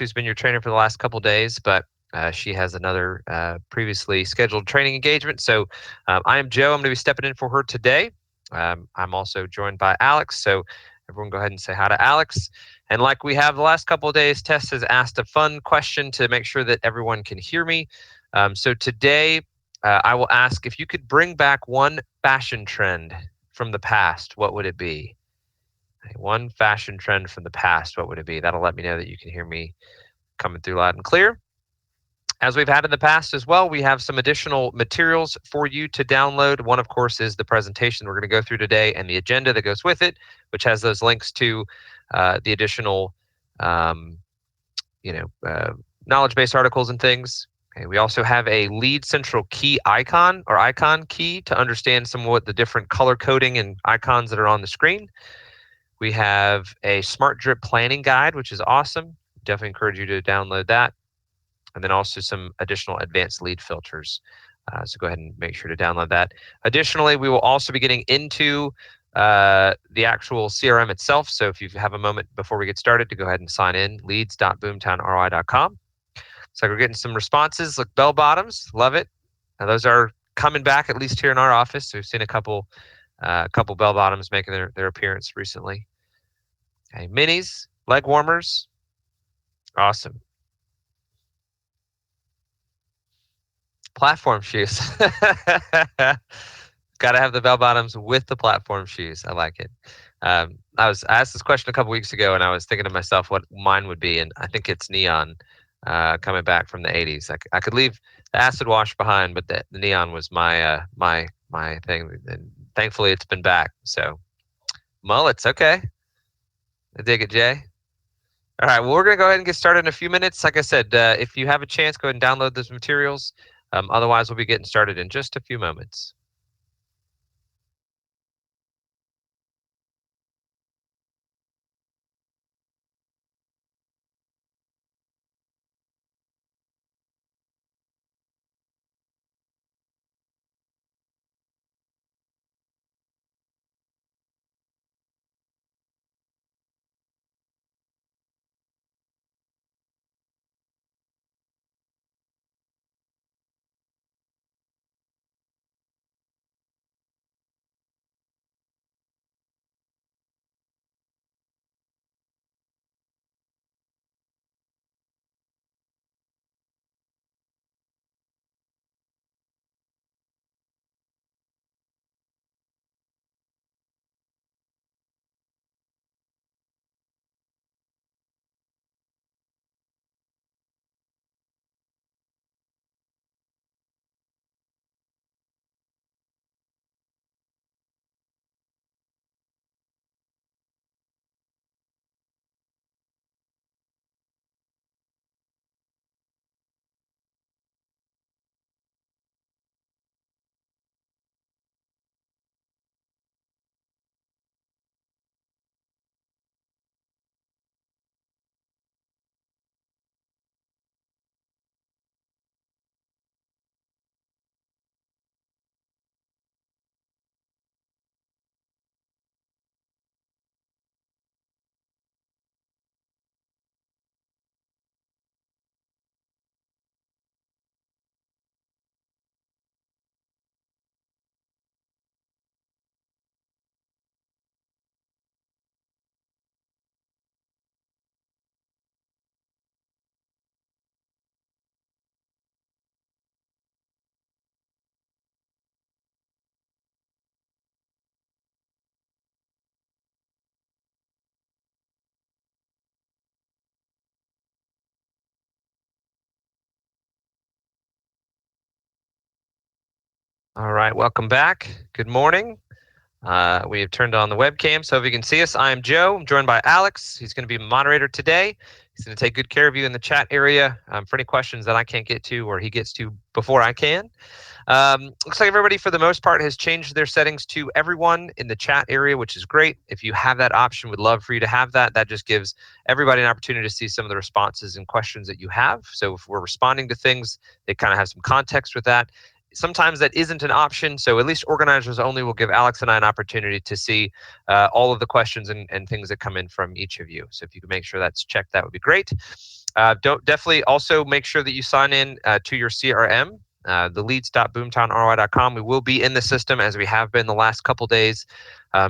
who's been your trainer for the last couple days, but she has another previously scheduled training engagement. So I am Joe. I'm going to be stepping in for her today. I'm also joined by Alex. So everyone go ahead and say hi to Alex. And like we have the last couple of days, Tess has asked a fun question to make sure that everyone can hear me. So today I will ask, if you could bring back one fashion trend from the past, what would it be? One fashion trend from the past, what would it be? That'll let me know that you can hear me coming through loud and clear. As we've had in the past as well, we have some additional materials for you to download. One, of course, is the presentation we're going to go through today and the agenda that goes with it, which has those links to the additional knowledge-based articles and things. Okay, we also have a lead central key icon or icon key to understand some of what the different color coding and icons that are on the screen. We have a smart drip planning guide, which is awesome. Definitely encourage you to download that. And then also some additional advanced lead filters. So go ahead and make sure to download that. Additionally, we will also be getting into the actual CRM itself. So if you have a moment before we get started to go ahead and sign in, leads.boomtownroi.com. So we're getting some responses. Look, bell bottoms, love it. Now those are coming back, at least here in our office. So we've seen a couple bell bottoms making their appearance recently. Okay, minis, leg warmers, awesome. Platform shoes. Got to have the bell bottoms with the platform shoes. I like it. I asked this question a couple weeks ago, and I was thinking to myself what mine would be, and I think it's neon, coming back from the 80s. I could leave the acid wash behind, but the neon was my my thing. And thankfully, it's been back. So mullets, okay. I dig it, Jay. All right, well, we're going to go ahead and get started in a few minutes. Like I said, if you have a chance, go ahead and download those materials. Otherwise, we'll be getting started in just a few moments. All right, welcome back. Good morning. We have turned on the webcam, so if you can see us, I am Joe. I'm joined by Alex. He's going to be moderator today. He's going to take good care of you in the chat area for any questions that I can't get to or he gets to before I can. Looks like everybody, for the most part, has changed their settings to everyone in the chat area, which is great. If you have that option, we'd love for you to have that. That just gives everybody an opportunity to see some of the responses and questions that you have. So if we're responding to things, they kind of have some context with that. sometimes that isn't an option. So at least organizers only will give Alex and I an opportunity to see all of the questions and things that come in from each of you. So if you can make sure that's checked, that would be great. Don't definitely also make sure that you sign in to your CRM, the leads.boomtownroi.com. We will be in the system as we have been the last couple days,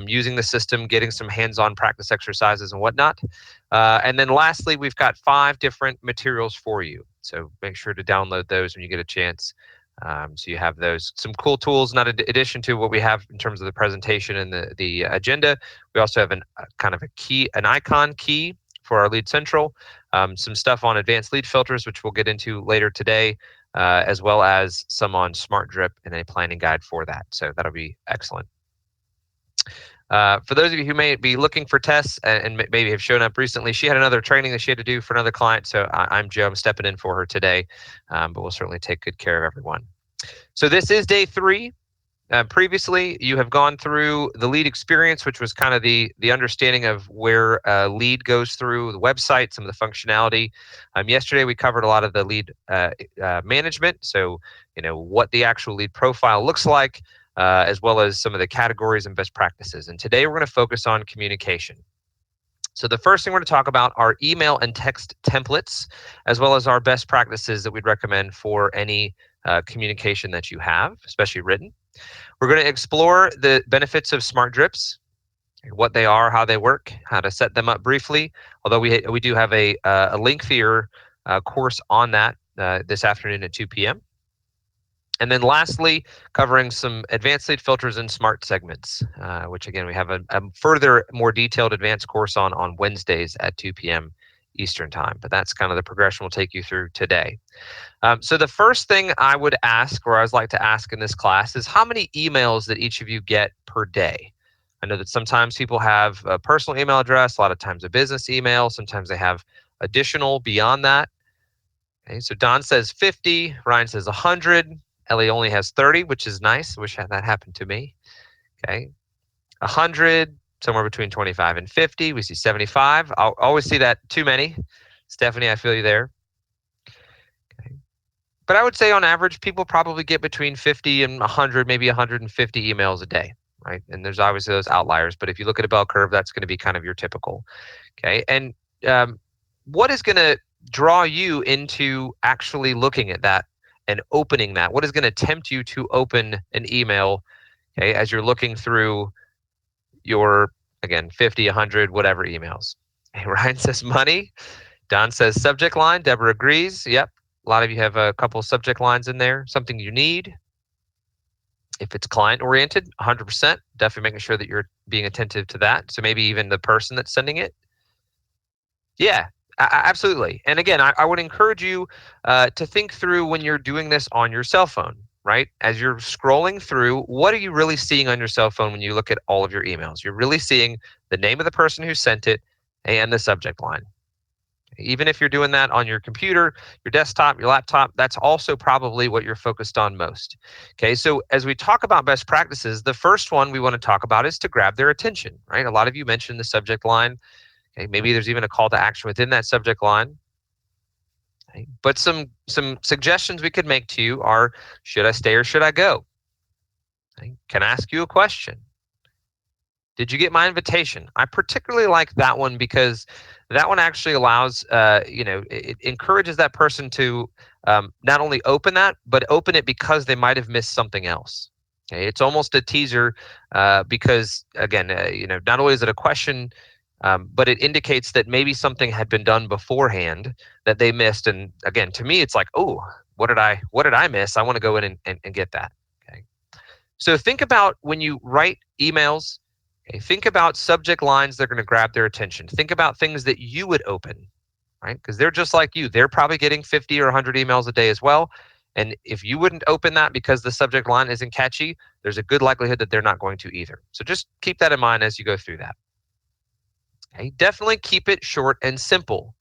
using the system, getting some hands-on practice exercises and whatnot. And then lastly, we've got 5 different materials for you. So make sure to download those when you get a chance. So you have those, some cool tools, not in addition to what we have in terms of the presentation and the agenda. We also have kind of an icon key for our Lead Central, some stuff on advanced lead filters, which we'll get into later today, as well as some on Smart Drip and a planning guide for that. So that'll be excellent. For those of you who may be looking for tests and maybe have shown up recently, she had another training that she had to do for another client. So I'm Joe. I'm stepping in for her today, but we'll certainly take good care of everyone. So this is day 3. Previously, you have gone through the lead experience, which was kind of the understanding of where a lead goes through the website, some of the functionality. Yesterday, we covered a lot of the lead management. So, what the actual lead profile looks like, as well as some of the categories and best practices. And today, we're going to focus on communication. So the first thing we're going to talk about are email and text templates, as well as our best practices that we'd recommend for any communication that you have, especially written. We're going to explore the benefits of smart drips, what they are, how they work, how to set them up briefly, although we do have a lengthier course on that this afternoon at 2 p.m. And then lastly, covering some advanced lead filters and smart segments, which again, we have a further, more detailed advanced course on Wednesdays at 2 p.m. Eastern time. But that's kind of the progression we'll take you through today. So the first thing I would ask, or I always like to ask in this class, is how many emails that each of you get per day? I know that sometimes people have a personal email address, a lot of times a business email, sometimes they have additional beyond that. Okay, so Don says 50, Ryan says 100, Ellie only has 30, which is nice. Wish that happened to me. Okay, 100, somewhere between 25 and 50. We see 75. I'll always see that too many. Stephanie, I feel you there. Okay. But I would say on average, people probably get between 50 and 100, maybe 150 emails a day, right? And there's obviously those outliers, but if you look at a bell curve, that's going to be kind of your typical. Okay, and what is going to draw you into actually looking at that and opening that? What is going to tempt you to open an email, okay, as you're looking through your, again, 50, 100, whatever emails? Hey, Ryan says money. Don says subject line. Deborah agrees. Yep. A lot of you have a couple subject lines in there. Something you need. If it's client oriented, 100%. Definitely making sure that you're being attentive to that. So maybe even the person that's sending it. Yeah, absolutely. And again, I would encourage you to think through when you're doing this on your cell phone, right? As you're scrolling through, what are you really seeing on your cell phone when you look at all of your emails? You're really seeing the name of the person who sent it and the subject line. Even if you're doing that on your computer, your desktop, your laptop, that's also probably what you're focused on most. Okay, so as we talk about best practices, the first one we want to talk about is to grab their attention, right? A lot of you mentioned the subject line. Okay, maybe there's even a call to action within that subject line. Okay, but some suggestions we could make to you are, should I stay or should I go? Okay, can I ask you a question? Did you get my invitation? I particularly like that one because that one actually allows, it encourages that person to not only open that, but open it because they might have missed something else. Okay, it's almost a teaser because, again, not only is it a question, but it indicates that maybe something had been done beforehand that they missed. And again, to me, it's like, oh, what did I miss? I want to go in and get that. Okay. So think about when you write emails. Okay, think about subject lines that are going to grab their attention. Think about things that you would open, right? Because they're just like you. They're probably getting 50 or 100 emails a day as well. And if you wouldn't open that because the subject line isn't catchy, there's a good likelihood that they're not going to either. So just keep that in mind as you go through that. Okay, definitely keep it short and simple.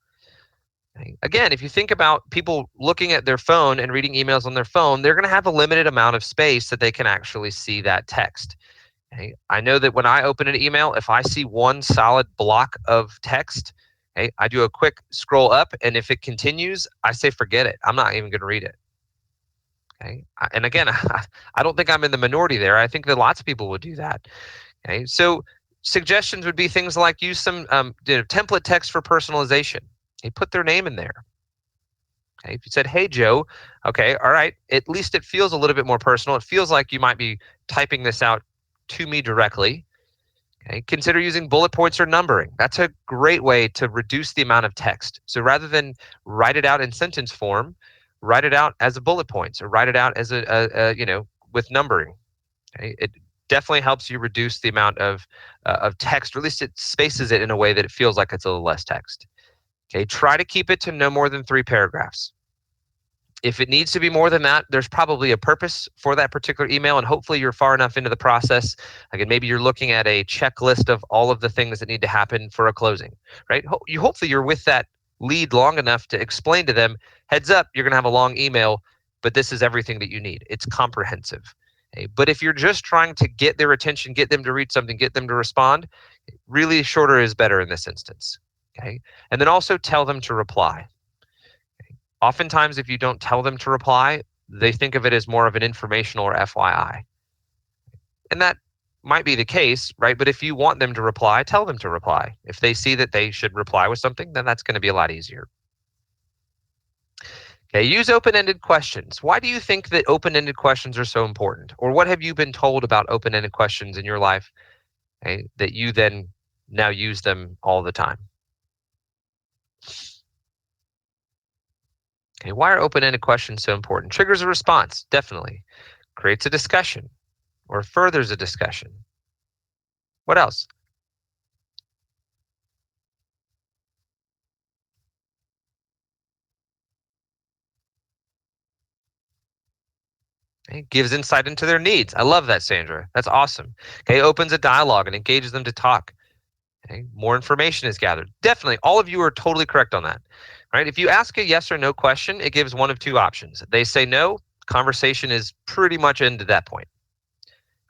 Okay. Again, if you think about people looking at their phone and reading emails on their phone, they're going to have a limited amount of space that they can actually see that text. Okay. I know that when I open an email, if I see one solid block of text, okay, I do a quick scroll up, and if it continues, I say forget it. I'm not even going to read it. Okay. And again, I don't think I'm in the minority there. I think that lots of people would do that. Okay. So suggestions would be things like use some template text for personalization. Hey, put their name in there. Okay. If you said, "Hey Joe," okay, all right. At least it feels a little bit more personal. It feels like you might be typing this out to me directly. Okay. Consider using bullet points or numbering. That's a great way to reduce the amount of text. So rather than write it out in sentence form, write it out as a bullet points or write it out as with numbering. Okay. It definitely helps you reduce the amount of text, or at least it spaces it in a way that it feels like it's a little less text. Okay. Try to keep it to no more than 3 paragraphs. If it needs to be more than that, there's probably a purpose for that particular email, and hopefully you're far enough into the process. Again, maybe you're looking at a checklist of all of the things that need to happen for a closing, right? Hopefully you're with that lead long enough to explain to them, heads up, you're going to have a long email, but this is everything that you need. It's comprehensive. Okay? But if you're just trying to get their attention, get them to read something, get them to respond, really shorter is better in this instance. Okay? And then also tell them to reply. Oftentimes, if you don't tell them to reply, they think of it as more of an informational or FYI. And that might be the case, right? But if you want them to reply, tell them to reply. If they see that they should reply with something, then that's going to be a lot easier. Okay, use open-ended questions. Why do you think that open-ended questions are so important? Or what have you been told about open-ended questions in your life, okay, that you then now use them all the time? Okay, why are open-ended questions so important? Triggers a response, definitely. Creates a discussion or furthers a discussion. What else? Okay, gives insight into their needs. I love that, Sandra. That's awesome. Okay, opens a dialogue and engages them to talk. Okay, more information is gathered. Definitely, all of you are totally correct on that. Right? If you ask a yes or no question, it gives one of two options. They say no, conversation is pretty much ended at that point.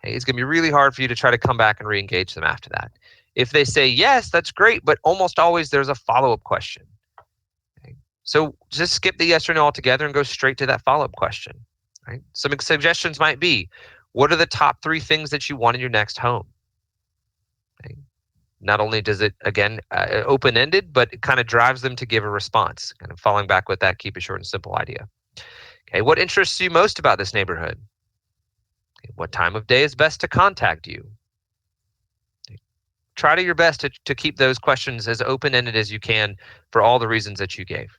Okay, it's going to be really hard for you to try to come back and re-engage them after that. If they say yes, that's great, but almost always there's a follow-up question. Okay, so just skip the yes or no altogether and go straight to that follow-up question. Right? Some suggestions might be, what are the top 3 things that you want in your next home? Okay. Not only does it, again, open-ended, but it kind of drives them to give a response, kind of falling back with that keep it short and simple idea. Okay, what interests you most about this neighborhood? Okay, what time of day is best to contact you? Okay, try to your best to keep those questions as open-ended as you can for all the reasons that you gave.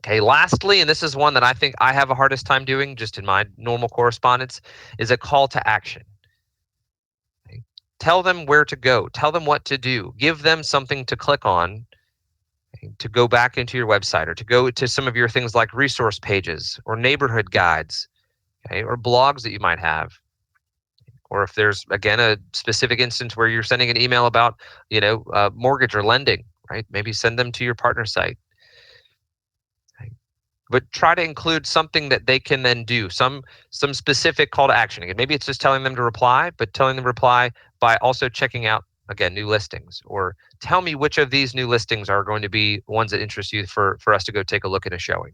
Okay, lastly, and this is one that I think I have a hardest time doing just in my normal correspondence, is a call to action. Okay, tell them where to go, tell them what to do, give them something to click on, okay, to go back into your website or to go to some of your things like resource pages or neighborhood guides, okay, or blogs that you might have. Or if there's, again, a specific instance where you're sending an email about, mortgage or lending, right? Maybe send them to your partner site. Okay, but try to include something that they can then do, some specific call to action. Again, maybe it's just telling them to reply, but telling them to reply by also checking out, again, new listings, or tell me which of these new listings are going to be ones that interest you for us to go take a look at a showing.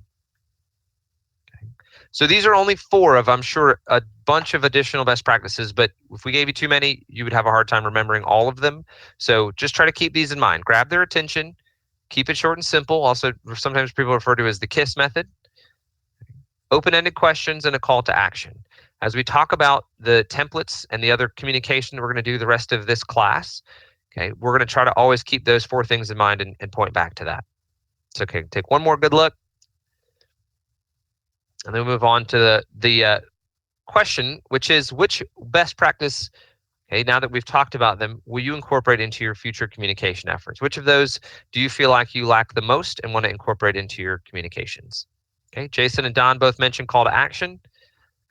Okay. So these are only 4 of, I'm sure, a bunch of additional best practices, but if we gave you too many, you would have a hard time remembering all of them. So just try to keep these in mind. Grab their attention, keep it short and simple. Also, sometimes people refer to as the KISS method. Open-ended questions and a call to action. As we talk about the templates and the other communication that we're going to do the rest of this class, okay, we're going to try to always keep those 4 things in mind and point back to that. So, okay, take one more good look, and then we'll move on to the question, which is, which best practice, okay, now that we've talked about them, will you incorporate into your future communication efforts? Which of those do you feel like you lack the most and want to incorporate into your communications? Okay, Jason and Don both mentioned call to action.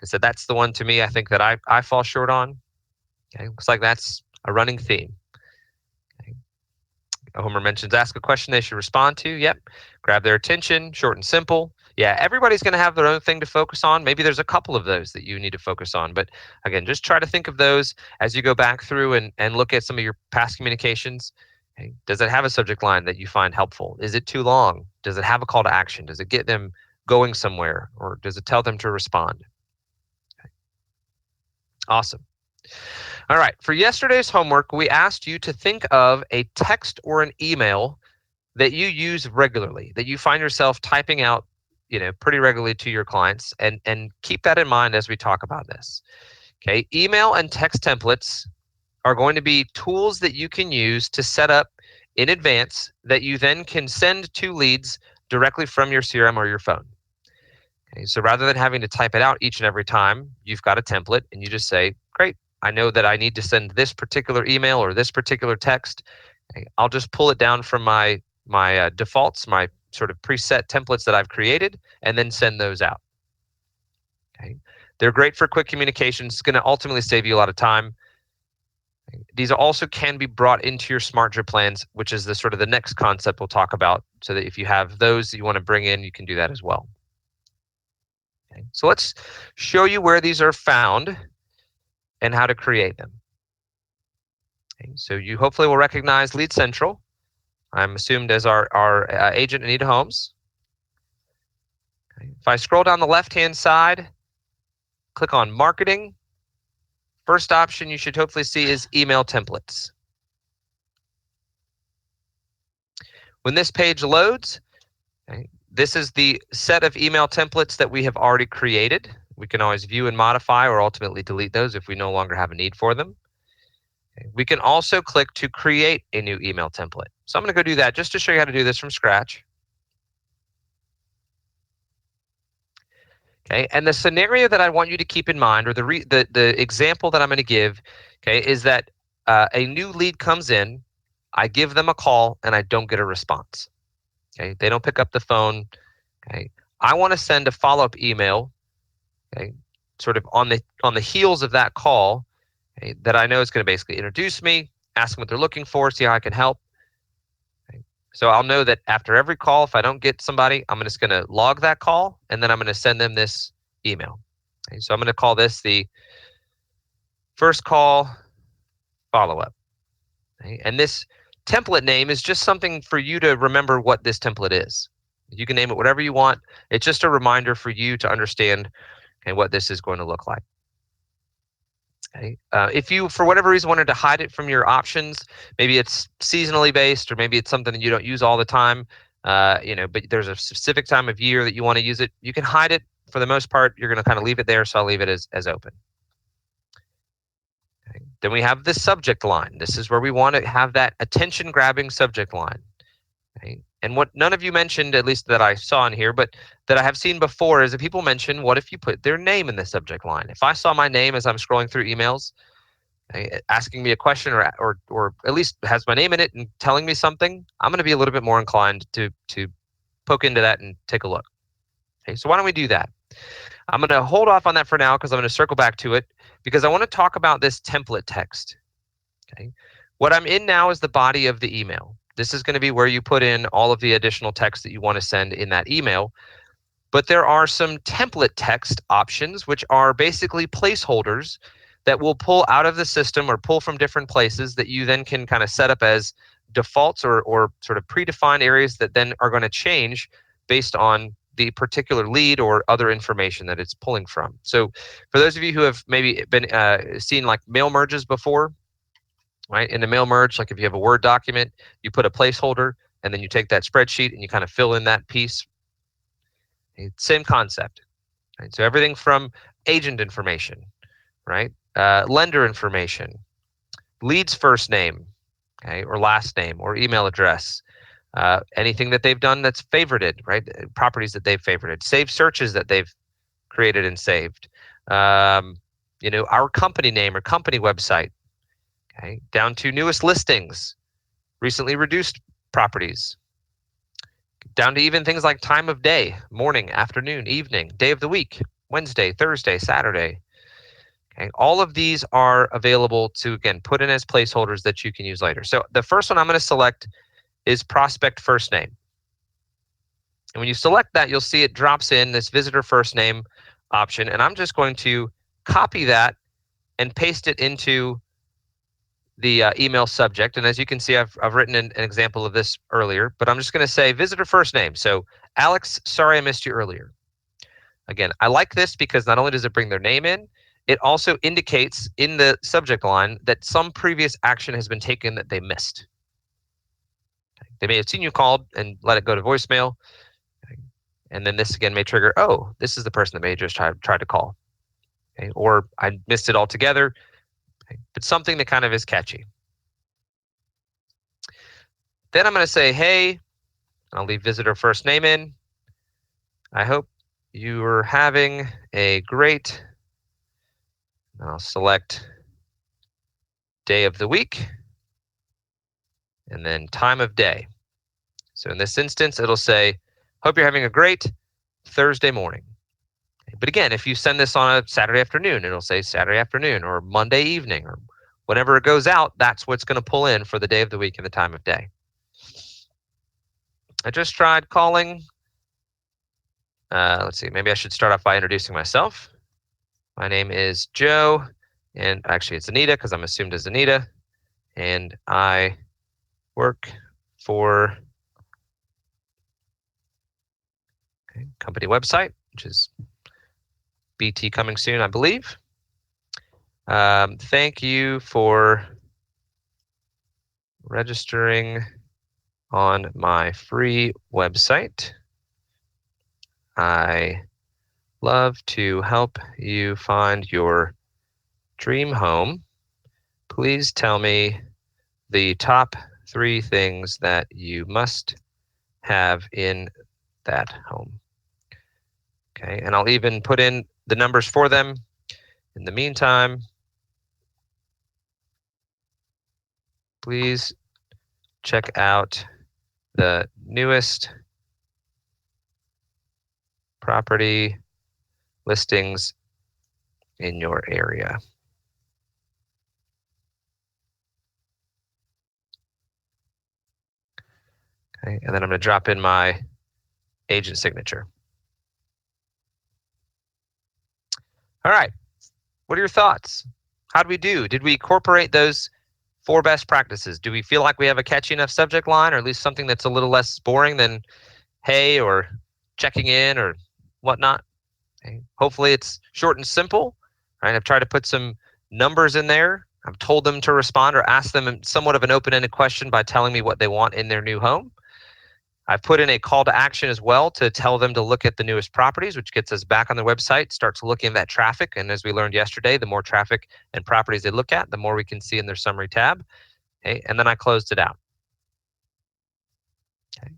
I said that's the one to me I think that I fall short on. Okay, looks like that's a running theme. Okay. Homer mentions ask a question they should respond to. Yep. Grab their attention, short and simple. Yeah, everybody's going to have their own thing to focus on. Maybe there's a couple of those that you need to focus on. But again, just try to think of those as you go back through and look at some of your past communications. Okay. Does it have a subject line that you find helpful? Is it too long? Does it have a call to action? Does it get them going somewhere, or does it tell them to respond? Okay. Awesome. All right, for yesterday's homework, we asked you to think of a text or an email that you use regularly, that you find yourself typing out, pretty regularly to your clients, and keep that in mind as we talk about this. Okay, email and text templates are going to be tools that you can use to set up in advance that you then can send to leads directly from your CRM or your phone. Okay, so rather than having to type it out each and every time, you've got a template and you just say, great, I know that I need to send this particular email or this particular text. Okay, I'll just pull it down from my defaults, my sort of preset templates that I've created, and then send those out. Okay, they're great for quick communications. It's going to ultimately save you a lot of time. These also can be brought into your smart drip plans, which is the sort of the next concept we'll talk about, so that if you have those that you want to bring in, you can do that as well. Okay, so let's show you where these are found and how to create them. Okay, so you hopefully will recognize Lead Central. I'm assumed as our agent, Anita Holmes. Okay, if I scroll down the left-hand side, click on Marketing. First option you should hopefully see is Email Templates. When this page loads, okay, this is the set of email templates that we have already created. We can always view and modify or ultimately delete those if we no longer have a need for them. Okay, we can also click to create a new email template. So I'm going to go do that just to show you how to do this from scratch. Okay, and the scenario that I want you to keep in mind, or the example that I'm going to give, okay, is that a new lead comes in, I give them a call, and I don't get a response. Okay, they don't pick up the phone. Okay, I want to send a follow-up email. Okay, sort of on the heels of that call, okay, that I know is going to basically introduce me, ask them what they're looking for, see how I can help. Okay, so I'll know that after every call, if I don't get somebody, I'm just going to log that call, and then I'm going to send them this email. Okay, so I'm going to call this the first call follow-up. Okay, and this template name is just something for you to remember what this template is. You can name it whatever you want. It's just a reminder for you to understand, okay, what this is going to look like. Okay. If you, for whatever reason, wanted to hide it from your options, maybe it's seasonally based, or maybe it's something that you don't use all the time, but there's a specific time of year that you want to use it, you can hide it. For the most part, you're going to kind of leave it there, so I'll leave it as open. Okay. Then we have the subject line. This is where we want to have that attention-grabbing subject line. Okay. And what none of you mentioned, at least that I saw in here, but that I have seen before, is that people mention, what if you put their name in the subject line? If I saw my name as I'm scrolling through emails, okay, asking me a question, or at least has my name in it and telling me something, I'm going to be a little bit more inclined to poke into that and take a look. Okay, so why don't we do that? I'm going to hold off on that for now because I'm going to circle back to it, because I want to talk about this template text. Okay, what I'm in now is the body of the email. This is going to be where you put in all of the additional text that you want to send in that email. But there are some template text options, which are basically placeholders that will pull out of the system or pull from different places that you then can kind of set up as defaults or sort of predefined areas that then are going to change based on the particular lead or other information that it's pulling from. So for those of you who have maybe been seen like mail merges before, right? In the mail merge, like if you have a Word document, you put a placeholder, and then you take that spreadsheet and you kind of fill in that piece. Same concept. Right? So everything from agent information, right? Lender information, lead's first name, okay, or last name, or email address, anything that they've done that's favorited, right? Properties that they've favorited, saved searches that they've created and saved, our company name or company website. Okay, down to newest listings, recently reduced properties, down to even things like time of day, morning, afternoon, evening, day of the week, Wednesday, Thursday, Saturday. Okay, all of these are available to, again, put in as placeholders that you can use later. So the first one I'm going to select is prospect first name. And when you select that, you'll see it drops in this visitor first name option. And I'm just going to copy that and paste it into the email subject. And as you can see, I've written an example of this earlier, but I'm just going to say visitor first name. So Alex, sorry I missed you earlier. Again, I like this because not only does it bring their name in, it also indicates in the subject line that some previous action has been taken that they missed. They may have seen you called and let it go to voicemail. And then this again may trigger, oh, this is the person that may just tried to call. Okay? Or I missed it altogether. Okay? But something that kind of is catchy. Then I'm going to say, hey, I'll leave visitor first name in. I hope you are having a great, I'll select day of the week and then time of day. So in this instance, it'll say, hope you're having a great Thursday morning. But again, if you send this on a Saturday afternoon, it'll say Saturday afternoon or Monday evening or whenever it goes out, that's what's going to pull in for the day of the week and the time of day. I just tried calling. Let's see, maybe I should start off by introducing myself. My name is Joe, and actually it's Anita because I'm assumed as Anita, and I work for company website, which is BT coming soon, I believe. Thank you for registering on my free website. I love to help you find your dream home. Please tell me the top 3 things that you must have in that home. Okay, and I'll even put in the numbers for them. In the meantime, please check out the newest property listings in your area. Okay, and then I'm going to drop in my agent signature. All right, what are your thoughts? How did we do? Did we incorporate those 4 best practices? Do we feel like we have a catchy enough subject line, or at least something that's a little less boring than hey or checking in or whatnot? Okay. Hopefully it's short and simple. Right? I've tried to put some numbers in there. I've told them to respond or ask them somewhat of an open-ended question by telling me what they want in their new home. I've put in a call to action as well to tell them to look at the newest properties, which gets us back on the website, starts looking at that traffic. And as we learned yesterday, the more traffic and properties they look at, the more we can see in their summary tab. Okay. And then I closed it out. Okay.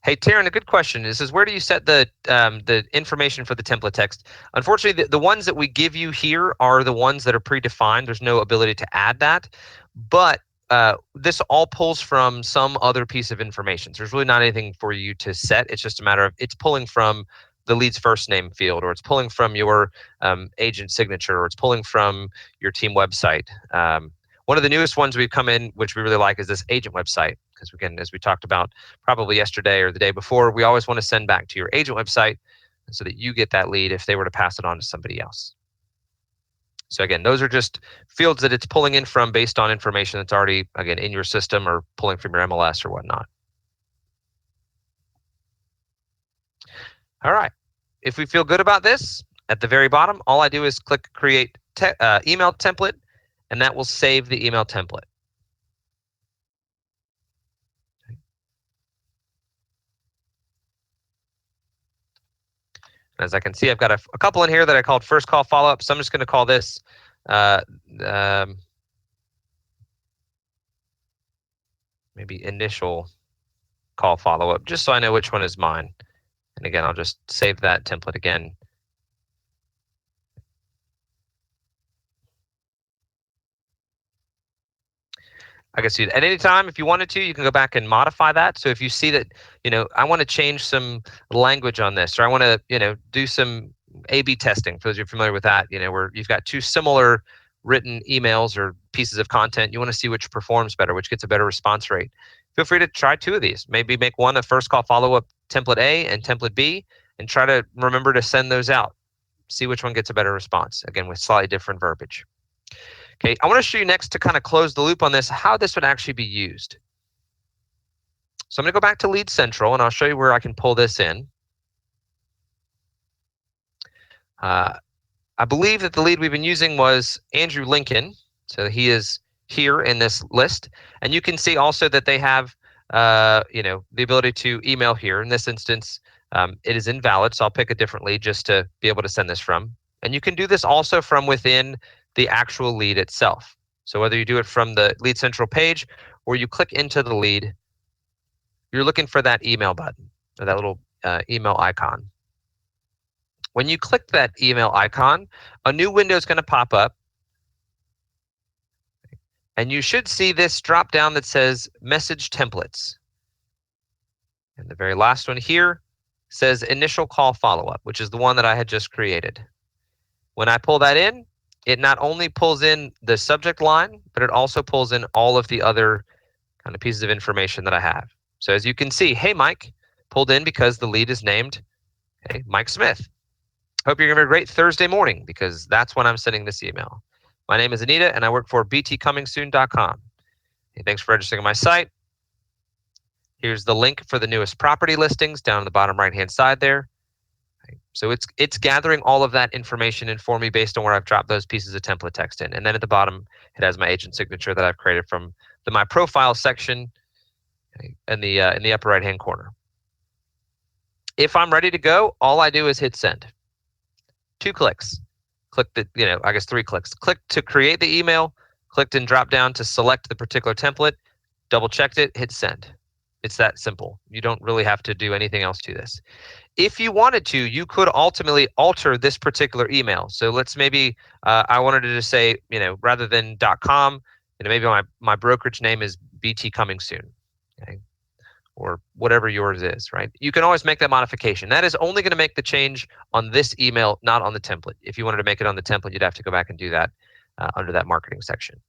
Hey, Taryn, a good question. This is where do you set the information for the template text? Unfortunately, the ones that we give you here are the ones that are predefined. There's no ability to add that. But this all pulls from some other piece of information. So there's really not anything for you to set. It's just a matter of it's pulling from the lead's first name field, or it's pulling from your agent signature, or it's pulling from your team website. One of the newest ones we've come in, which we really like, is this agent website. Because again, as we talked about probably yesterday or the day before, we always want to send back to your agent website so that you get that lead if they were to pass it on to somebody else. So again, those are just fields that it's pulling in from based on information that's already, again, in your system or pulling from your MLS or whatnot. All right. If we feel good about this, at the very bottom, all I do is click create email template, and that will save the email template. As I can see, I've got a couple in here that I called first call follow-up. So I'm just going to call this maybe initial call follow-up, just so I know which one is mine. And again, I'll just save that template again. I guess at any time, if you wanted to, you can go back and modify that. So if you see that, I want to change some language on this, or I want to, do some A/B testing. For those of you familiar with that, where you've got 2 similar written emails or pieces of content, you want to see which performs better, which gets a better response rate. Feel free to try 2 of these. Maybe make one a first call follow-up template A and template B, and try to remember to send those out. See which one gets a better response, again, with slightly different verbiage. Okay, I want to show you next, to kind of close the loop on this, how this would actually be used. So I'm going to go back to Lead Central, and I'll show you where I can pull this in. I believe that the lead we've been using was Andrew Lincoln. So he is here in this list. And you can see also that they have the ability to email here. In this instance, it is invalid, so I'll pick a different lead just to be able to send this from. And you can do this also from within the actual lead itself. So whether you do it from the Lead Central page or you click into the lead, you're looking for that email button, or that little email icon. When you click that email icon, a new window is going to pop up. And you should see this drop down that says Message Templates. And the very last one here says Initial Call Follow-up, which is the one that I had just created. When I pull that in, it not only pulls in the subject line, but it also pulls in all of the other kind of pieces of information that I have. So as you can see, hey, Mike, pulled in because the lead is named, hey, Mike Smith. Hope you're going to have a great Thursday morning, because that's when I'm sending this email. My name is Anita, and I work for btcomingsoon.com. Hey, thanks for registering on my site. Here's the link for the newest property listings down on the bottom right-hand side there. So it's gathering all of that information in for me based on where I've dropped those pieces of template text in. And then at the bottom, it has my agent signature that I've created from the My Profile section in the upper right-hand corner. If I'm ready to go, all I do is hit send. 2 clicks. Click I guess 3 clicks. Click to create the email, clicked and dropped down to select the particular template, double checked it, hit send. It's that simple. You don't really have to do anything else to this. If you wanted to, you could ultimately alter this particular email. So let's maybe I wanted to just say, rather than .com, maybe my brokerage name is BT Coming Soon. Okay? Or whatever yours is, right? You can always make that modification. That is only going to make the change on this email, not on the template. If you wanted to make it on the template, you'd have to go back and do that under that marketing section.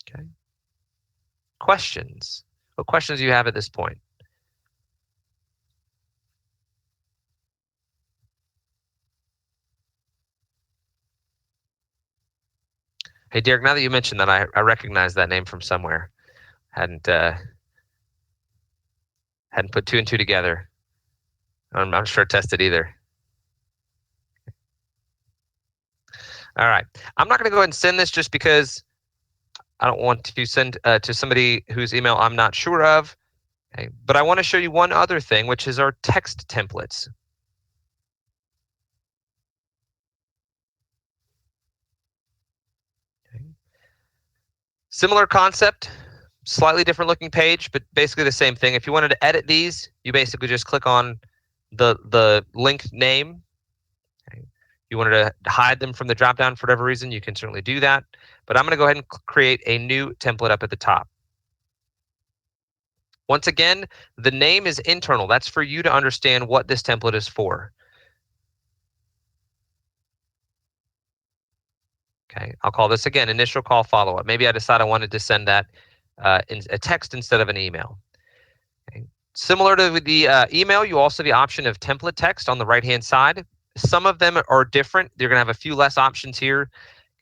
Okay. Questions? What questions do you have at this point? Hey, Derek, now that you mentioned that, I recognize that name from somewhere. Hadn't put 2 and 2 together. I'm not sure tested either. All right. I'm not going to go ahead and send this just because I don't want to send to somebody whose email I'm not sure of. Okay. But I want to show you one other thing, which is our text templates. Okay. Similar concept, slightly different looking page, but basically the same thing. If you wanted to edit these, you basically just click on the link name. Okay. You wanted to hide them from the dropdown for whatever reason, you can certainly do that. But I'm going to go ahead and create a new template up at the top. Once again, the name is internal. That's for you to understand what this template is for. Okay, I'll call this again, initial call follow-up. Maybe I decide I wanted to send that in a text instead of an email. Okay. Similar to the email, you also have the option of template text on the right-hand side. Some of them are different. You're going to have a few less options here,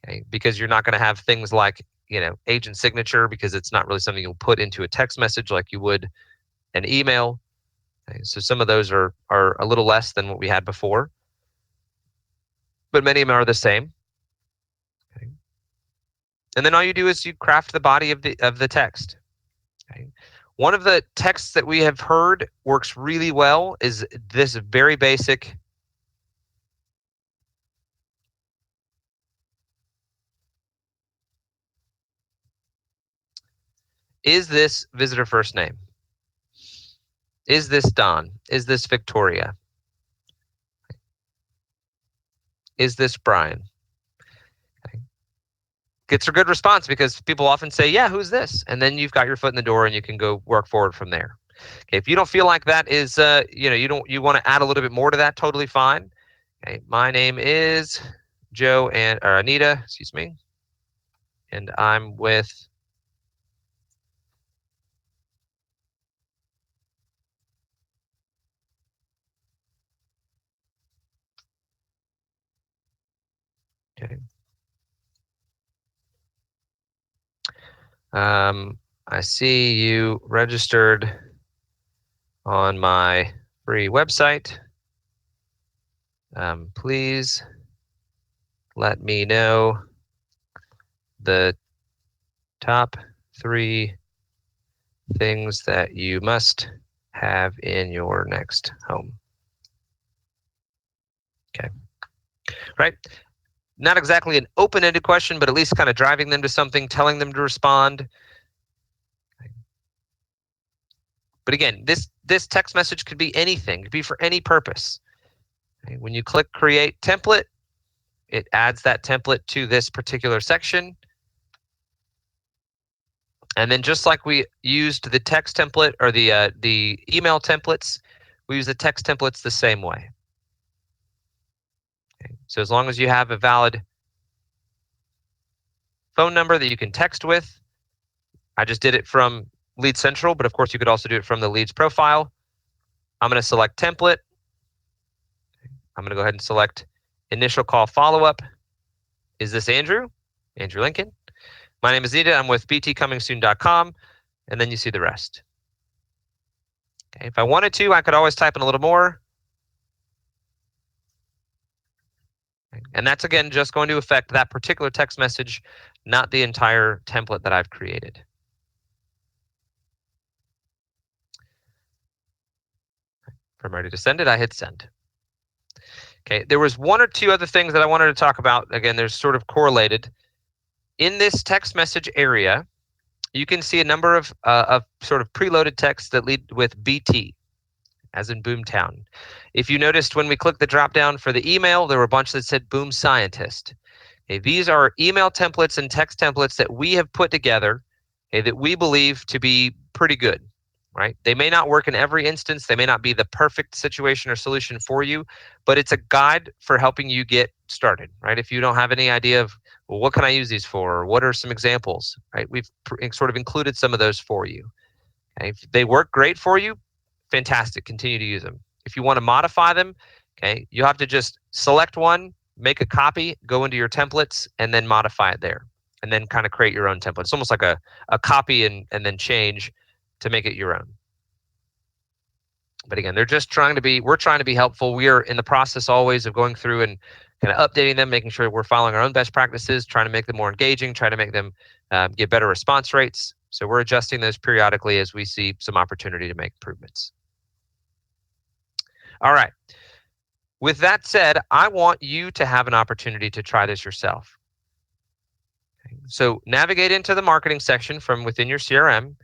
okay, because you're not going to have things like agent signature, because it's not really something you'll put into a text message like you would an email. Okay. So some of those are a little less than what we had before, but many of them are the same. Okay. And then all you do is you craft the body of the text. Okay. One of the texts that we have heard works really well is this very basic is this visitor first name? Is this Don? Is this Victoria? Is this Brian? Okay. Gets a good response because people often say, yeah, who's this? And then you've got your foot in the door and you can go work forward from there. Okay. If you don't feel like that is, you want to add a little bit more to that, totally fine. Okay. My name is Joe or Anita, excuse me. And I'm with okay. I see you registered on my free website. Please let me know the top 3 things that you must have in your next home. Okay. Right? Not exactly an open-ended question, but at least kind of driving them to something, telling them to respond. But again, this text message could be anything, it could be for any purpose. Okay? When you click create template, it adds that template to this particular section. And then just like we used the text template or the email templates, we use the text templates the same way. Okay? So as long as you have a valid phone number that you can text with, I just did it from Lead Central, but of course you could also do it from the Leads profile. I'm going to select template. I'm going to go ahead and select initial call follow-up. Is this Andrew? Andrew Lincoln. My name is Nita. I'm with btcomingsoon.com, and then you see the rest. Okay, if I wanted to, I could always type in a little more. Okay, and that's, again, just going to affect that particular text message, not the entire template that I've created. If I'm ready to send it, I hit send. Okay, there was 1 or 2 other things that I wanted to talk about. Again, they're sort of correlated. In this text message area, you can see a number of sort of preloaded texts that lead with BT, as in Boomtown. If you noticed when we clicked the drop down for the email, there were a bunch that said Boom Scientist. Okay, these are email templates and text templates that we have put together, okay, that we believe to be pretty good. Right? They may not work in every instance. They may not be the perfect situation or solution for you, but it's a guide for helping you get started. Right? If you don't have any idea of, well, what can I use these for? Or what are some examples? Right? We've sort of included some of those for you. Okay? If they work great for you, fantastic. Continue to use them. If you want to modify them, okay, you have to just select one, make a copy, go into your templates, and then modify it there. And then kind of create your own template. It's almost like a copy and then change to make it your own. But again, we're trying to be helpful. We are in the process always of going through and kind of updating them, making sure we're following our own best practices, trying to make them more engaging, trying to make them get better response rates. So we're adjusting those periodically as we see some opportunity to make improvements. All right. With that said, I want you to have an opportunity to try this yourself. Okay. So navigate into the marketing section from within your CRM.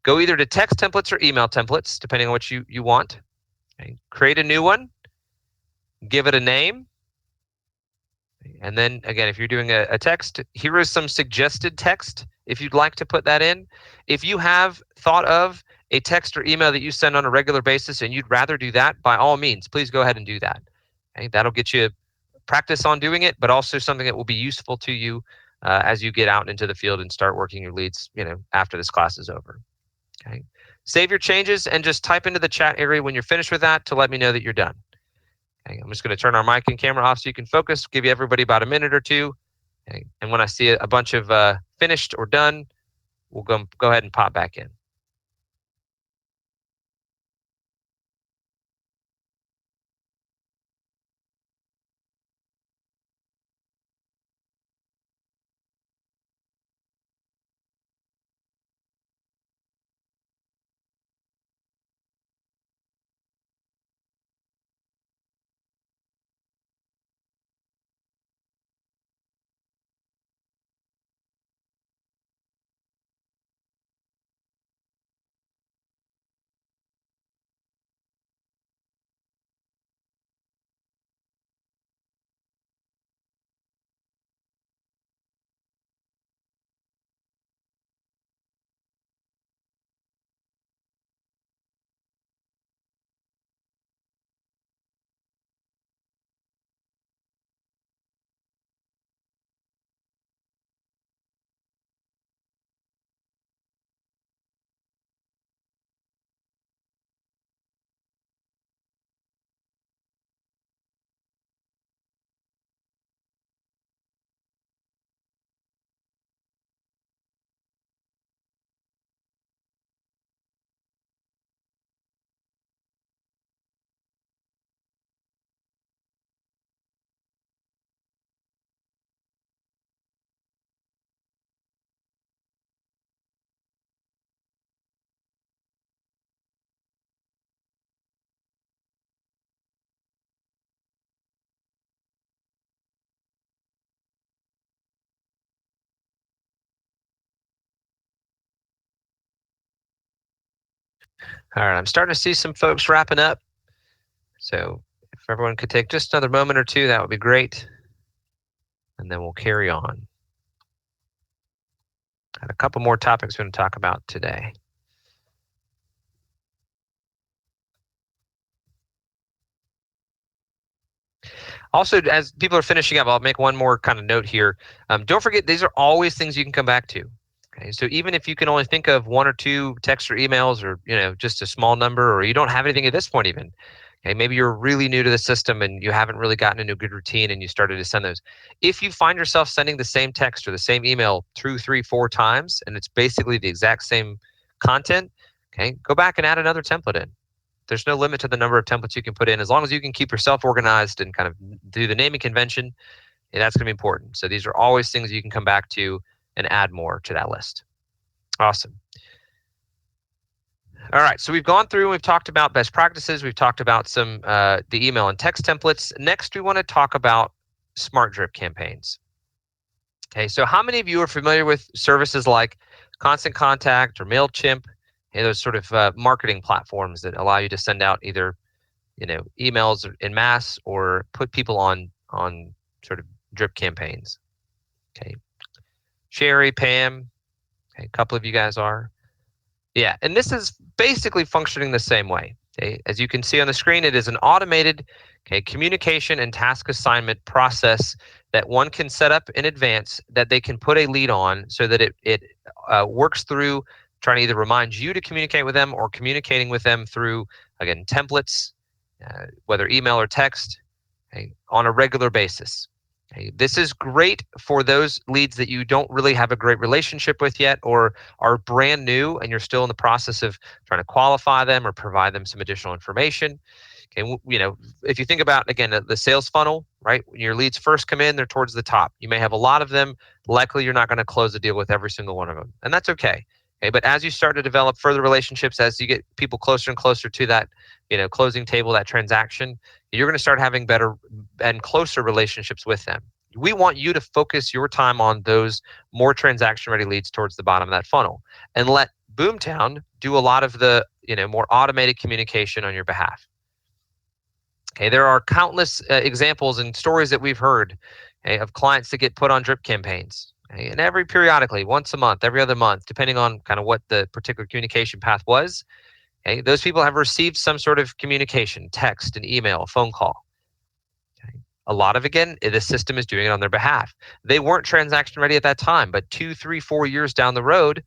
Go either to text templates or email templates, depending on what you want. Okay. Create a new one. Give it a name. And then again, if you're doing a text, here is some suggested text if you'd like to put that in. If you have thought of a text or email that you send on a regular basis and you'd rather do that, by all means, please go ahead and do that. Okay, that'll get you practice on doing it, but also something that will be useful to you as you get out into the field and start working your leads, after this class is over. Okay. Save your changes and just type into the chat area when you're finished with that to let me know that you're done. Okay, I'm just going to turn our mic and camera off so you can focus, give you everybody about a minute or two. Okay, and when I see a bunch of finished or done, we'll go ahead and pop back in. All right, I'm starting to see some folks wrapping up. So if everyone could take just another moment or two, that would be great. And then we'll carry on. Got a couple more topics we're going to talk about today. Also, as people are finishing up, I'll make one more kind of note here. Don't forget, these are always things you can come back to. Okay, so even if you can only think of one or two texts or emails, or just a small number, or you don't have anything at this point, even. Okay, maybe you're really new to the system and you haven't really gotten into a good routine, and you started to send those. If you find yourself sending the same text or the same email 2, 3, 4 times, and it's basically the exact same content, okay, go back and add another template in. There's no limit to the number of templates you can put in, as long as you can keep yourself organized and kind of do the naming convention. That's going to be important. So these are always things you can come back to and add more to that list. Awesome. All right, so we've gone through and we've talked about best practices. We've talked about some the email and text templates. Next, we want to talk about smart drip campaigns. Okay, so how many of you are familiar with services like Constant Contact or MailChimp? Those sort of marketing platforms that allow you to send out either emails in mass or put people on sort of drip campaigns. Okay, Sherry, Pam, okay, a couple of you guys are. Yeah, and this is basically functioning the same way. Okay, as you can see on the screen, it is an automated communication and task assignment process that one can set up in advance, that they can put a lead on, so that it works through trying to either remind you to communicate with them, or communicating with them through, again, templates, whether email or text, on a regular basis. Okay, this is great for those leads that you don't really have a great relationship with yet, or are brand new and you're still in the process of trying to qualify them or provide them some additional information. Okay, if you think about, again, the sales funnel, right? When your leads first come in, they're towards the top. You may have a lot of them. Likely, you're not going to close a deal with every single one of them, and that's okay. Okay, but as you start to develop further relationships, as you get people closer and closer to that, closing table, that transaction, you're going to start having better and closer relationships with them. We want you to focus your time on those more transaction-ready leads towards the bottom of that funnel, and let Boomtown do a lot of the more automated communication on your behalf. Okay, there are countless examples and stories that we've heard, of clients that get put on drip campaigns. And every periodically, once a month, every other month, depending on kind of what the particular communication path was, those people have received some sort of communication, text, an email, phone call. A lot of, again, the system is doing it on their behalf. They weren't transaction ready at that time, but 2, 3, 4 years down the road,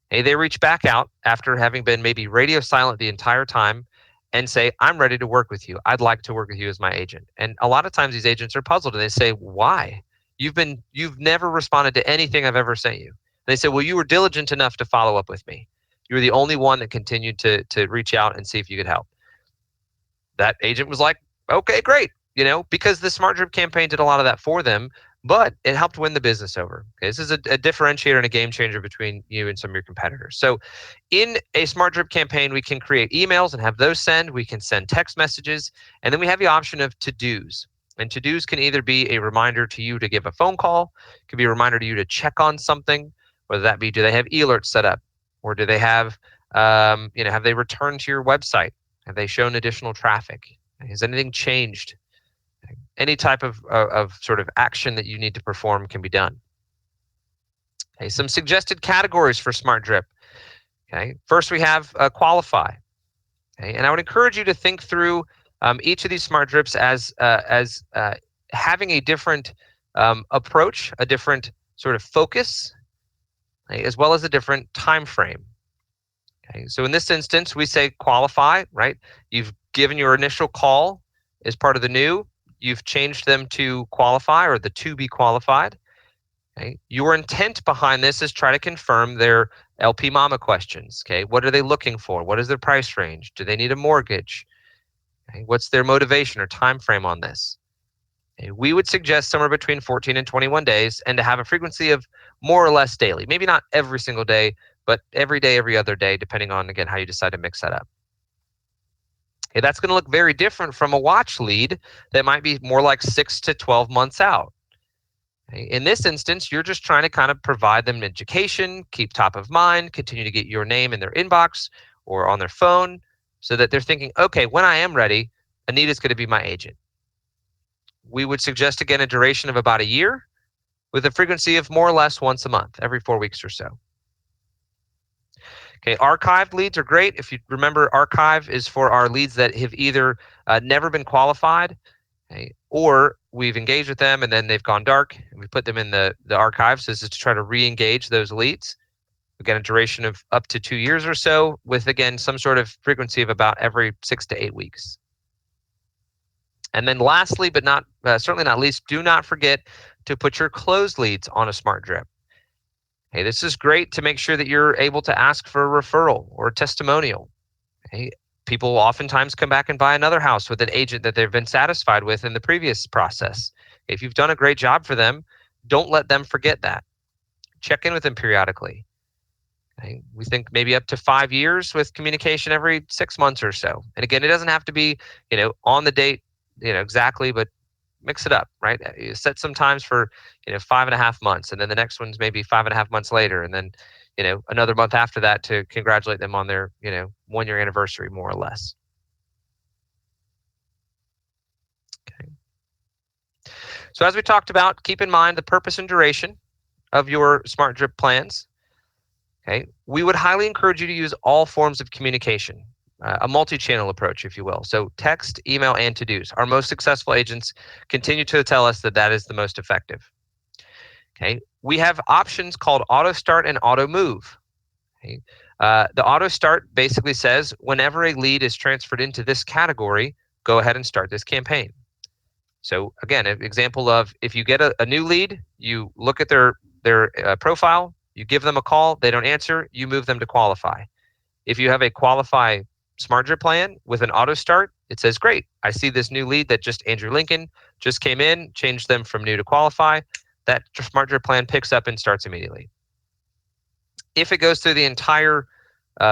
they reach back out after having been maybe radio silent the entire time, and say, I'm ready to work with you. I'd like to work with you as my agent. And a lot of times these agents are puzzled, and they say, why? You've never responded to anything I've ever sent you. And they say, well, you were diligent enough to follow up with me. You were the only one that continued to reach out and see if you could help. That agent was like, okay, great. Because the Smart Drip campaign did a lot of that for them, but it helped win the business over. Okay, this is a differentiator and a game changer between you and some of your competitors. So in a Smart Drip campaign, we can create emails and have those send. We can send text messages, and then we have the option of to-dos. And to-dos can either be a reminder to you to give a phone call, it could be a reminder to you to check on something, whether that be, do they have e-alerts set up, or do they have, have they returned to your website? Have they shown additional traffic? Has anything changed? Any type of sort of action that you need to perform can be done. Okay, some suggested categories for Smart Drip. Okay, first we have qualify. Okay, and I would encourage you to think through each of these Smart Drips as having a different approach, a different sort of focus, okay, as well as a different time frame. Okay, so in this instance, we say qualify, right? You've given your initial call as part of the new. You've changed them to qualify, or the to be qualified. Okay. Your intent behind this is try to confirm their LP Mama questions. Okay. What are they looking for? What is their price range? Do they need a mortgage? Okay. What's their motivation or time frame on this? Okay. We would suggest somewhere between 14 and 21 days, and to have a frequency of more or less daily. Maybe not every single day, but every day, every other day, depending on, again, how you decide to mix that up. Okay, that's going to look very different from a watch lead that might be more like 6 to 12 months out. Okay, in this instance, you're just trying to kind of provide them an education, keep top of mind, continue to get your name in their inbox or on their phone, so that they're thinking, okay, when I am ready, Anita's going to be my agent. We would suggest, again, a duration of about a year with a frequency of more or less once a month, every 4 weeks or so. Okay, archived leads are great. If you remember, archive is for our leads that have either never been qualified, okay, or we've engaged with them and then they've gone dark and we put them in the archives. This is to try to re-engage those leads. Again, a duration of up to 2 years or so with, again, some sort of frequency of about every 6 to 8 weeks. And then lastly, but not certainly not least, do not forget to put your closed leads on a smart drip. Hey, this is great to make sure that you're able to ask for a referral or a testimonial. Hey, people oftentimes come back and buy another house with an agent that they've been satisfied with in the previous process. If you've done a great job for them, don't let them forget that. Check in with them periodically. Okay? We think maybe up to 5 years with communication every 6 months or so. And again, it doesn't have to be, on the date, exactly, but mix it up, right? You set some times for, 5.5 months, and then the next one's maybe 5.5 months later, and then, another month after that to congratulate them on their, 1-year anniversary, more or less. Okay. So as we talked about, keep in mind the purpose and duration of your smart drip plans. Okay. We would highly encourage you to use all forms of communication, a multi-channel approach, if you will. So text, email, and to-dos. Our most successful agents continue to tell us that that is the most effective. Okay. We have options called auto start and auto move. Okay. The auto start basically says whenever a lead is transferred into this category, go ahead and start this campaign. So again, an example of if you get a new lead, you look at their profile, you give them a call, they don't answer, you move them to qualify. If you have a qualify smart drip plan with an auto start, it says, great, I see this new lead that just Andrew Lincoln just came in, changed them from new to qualify. That smart drip plan picks up and starts immediately. If it goes through the entire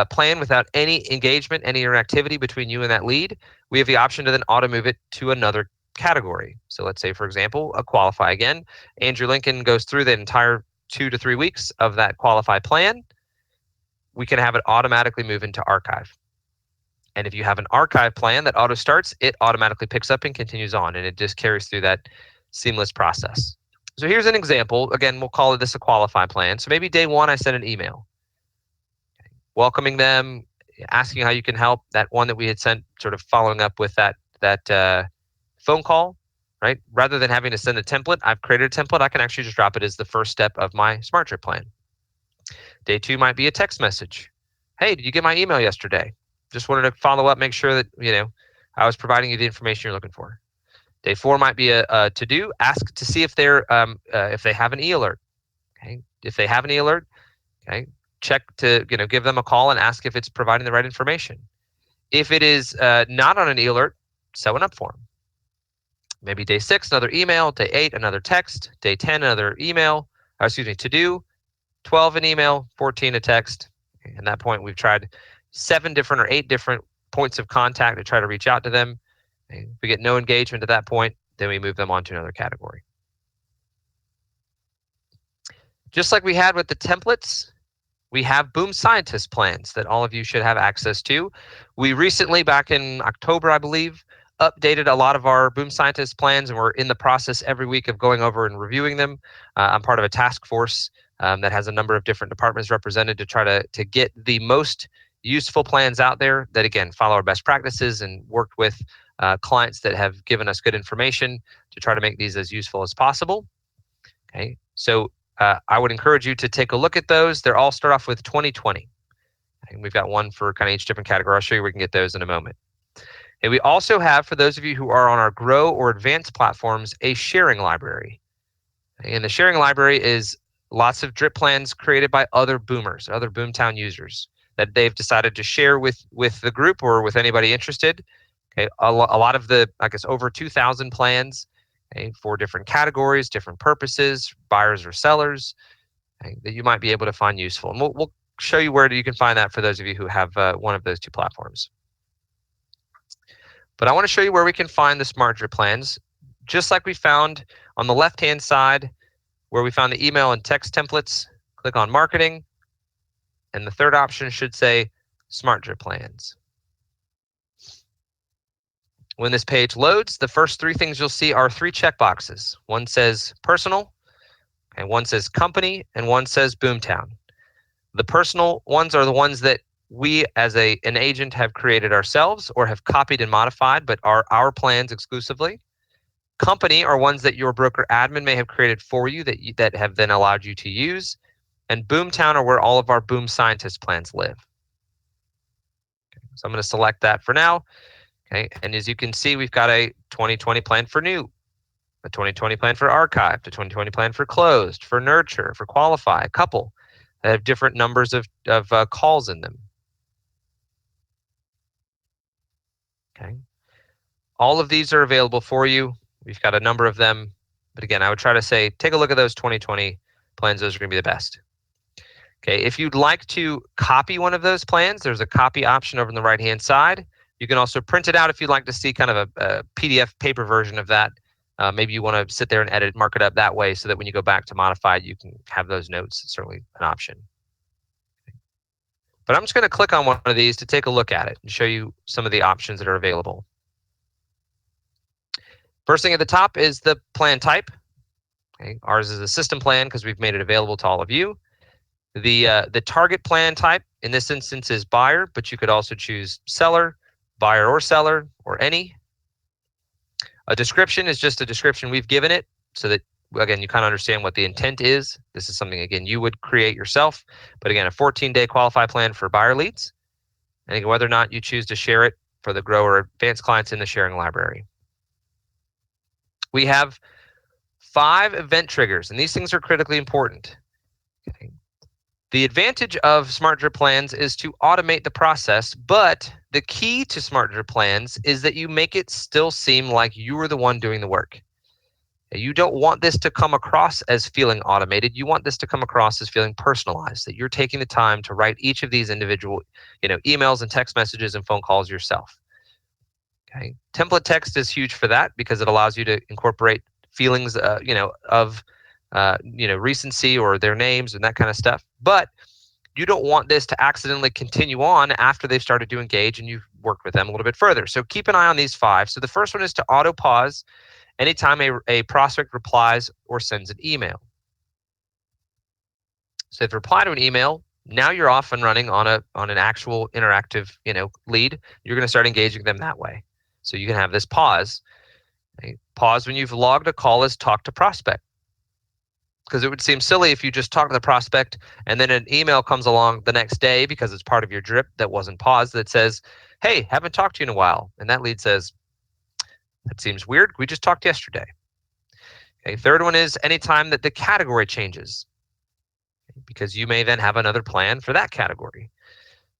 plan without any engagement, any interactivity between you and that lead, we have the option to then auto move it to another category. So let's say, for example, a qualify again. Andrew Lincoln goes through the entire 2 to 3 weeks of that qualify plan. We can have it automatically move into archive. And if you have an archive plan that auto starts, it automatically picks up and continues on, and it just carries through that seamless process. So here's an example. Again, we'll call this a qualify plan. So maybe day 1, I sent an email welcoming them, asking how you can help. That one that we had sent, sort of following up with that phone call, right? Rather than having to send a template, I've created a template. I can actually just drop it as the first step of my smart drip plan. Day 2 might be a text message. Hey, did you get my email yesterday? Just wanted to follow up, make sure that, I was providing you the information you're looking for. Day 4 might be a to-do. Ask to see if if they have an e-alert. Okay. If they have an e-alert, okay, check to give them a call and ask if it's providing the right information. If it is not on an e-alert, set one up for them. Maybe day 6, another email. Day 8, another text. Day 10, another email. To-do. 12, an email. 14, a text. Okay. At that point, we've tried 7 different or 8 different points of contact to try to reach out to them. Okay. If we get no engagement at that point, then we move them on to another category. Just like we had with the templates, we have Boom Scientist plans that all of you should have access to. We recently, back in October, I believe, updated a lot of our Boom Scientist plans, and we're in the process every week of going over and reviewing them. I'm part of a task force that has a number of different departments represented to try to get the most useful plans out there that, again, follow our best practices and worked with clients that have given us good information to try to make these as useful as possible. Okay, so I would encourage you to take a look at those. They're all start off with 2020. And we've got one for kind of each different category. I'll show you where we can get those in a moment. And we also have, for those of you who are on our Grow or Advanced platforms, a sharing library. And the sharing library is lots of drip plans created by other boomers, other Boomtown users that they've decided to share with the group or with anybody interested. Okay, a lot of the, I guess, over 2,000 plans, okay, for different categories, different purposes, buyers or sellers, okay, that you might be able to find useful. And we'll show you where you can find that for those of you who have one of those 2 platforms. But I want to show you where we can find the smart drip plans, just like we found on the left-hand side where we found the email and text templates. Click on marketing, and the third option should say smart drip plans. When this page loads, the first three things you'll see are three checkboxes. One says personal, and one says company, and one says Boomtown. The personal ones are the ones that we as an agent have created ourselves or have copied and modified, but are our plans exclusively. Company are ones that your broker admin may have created for you that have then allowed you to use. And Boomtown are where all of our Boom Scientist plans live. Okay, so I'm going to select that for now. Okay, and as you can see, we've got a 2020 plan for new, a 2020 plan for archived, a 2020 plan for closed, for nurture, for qualify, a couple that have different numbers of calls in them. Okay, all of these are available for you. We've got a number of them, but again, I would try to say, take a look at those 2020 plans. Those are going to be the best. Okay, if you'd like to copy one of those plans, there's a copy option over on the right-hand side. You can also print it out if you'd like to see kind of a PDF paper version of that. Maybe you want to sit there and edit, mark it up that way so that when you go back to modify it, you can have those notes. It's certainly an option. But I'm just going to click on one of these to take a look at it and show you some of the options that are available. First thing at the top is the plan type. Okay, ours is a system plan because we've made it available to all of you. The target plan type in this instance is buyer, but you could also choose seller, buyer or seller, or any. A description is just a description we've given it so that, again, you kind of understand what the intent is. This is something, again, you would create yourself. But again, a 14-day qualify plan for buyer leads. And again, whether or not you choose to share it for the grow or advanced clients in the sharing library. We have 5 event triggers, and these things are critically important. Okay. The advantage of Smart Drip plans is to automate the process, but the key to Smart Drip plans is that you make it still seem like you are the one doing the work. You don't want this to come across as feeling automated. You want this to come across as feeling personalized, that you're taking the time to write each of these individual, emails and text messages and phone calls yourself. Okay. Template text is huge for that because it allows you to incorporate feelings, of recency or their names and that kind of stuff. But you don't want this to accidentally continue on after they've started to engage and you've worked with them a little bit further. So keep an eye on these 5. So the first one is to auto pause anytime a prospect replies or sends an email. So if you reply to an email, now you're off and running on an actual interactive lead. You're going to start engaging them that way. So you can have this pause. Okay? Pause when you've logged a call as talk to prospect. Because it would seem silly if you just talk to the prospect and then an email comes along the next day because it's part of your drip that wasn't paused that says, hey, haven't talked to you in a while. And that lead says, that seems weird. We just talked yesterday. Okay, third one is anytime that the category changes, because you may then have another plan for that category.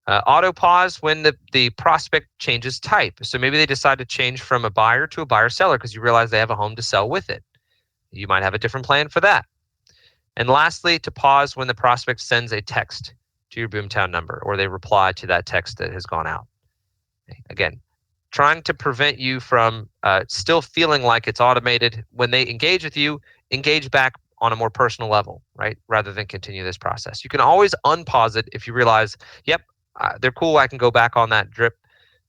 Auto pause when the prospect changes type. So maybe they decide to change from a buyer to a buyer seller because you realize they have a home to sell with it. You might have a different plan for that. And lastly, to pause when the prospect sends a text to your Boomtown number or they reply to that text that has gone out. Okay. Again, trying to prevent you from still feeling like it's automated. When they engage with you, engage back on a more personal level, right? Rather than continue this process. You can always unpause it if you realize, yep, they're cool. I can go back on that drip.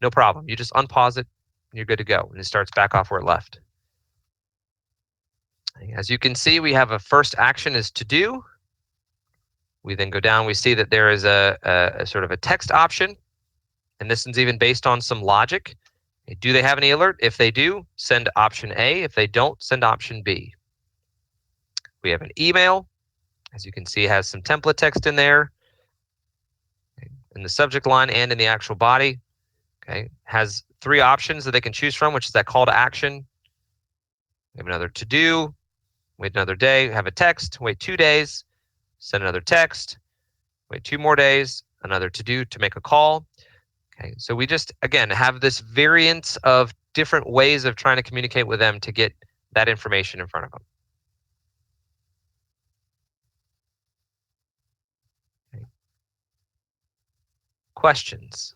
No problem. You just unpause it and you're good to go. And it starts back off where it left. As you can see, we have a first action is to do. We then go down, we see that there is a sort of a text option. And this one's even based on some logic. Do they have any alert? If they do, send option A. If they don't, send option B. We have an email. As you can see, it has some template text in there. In the subject line and in the actual body. Okay, has 3 options that they can choose from, which is that call to action. We have another to do. Wait another day, have a text, wait 2 days, send another text, wait 2 more days, another to do to make a call. Okay, so we just, again, have this variance of different ways of trying to communicate with them to get that information in front of them. Okay. Questions?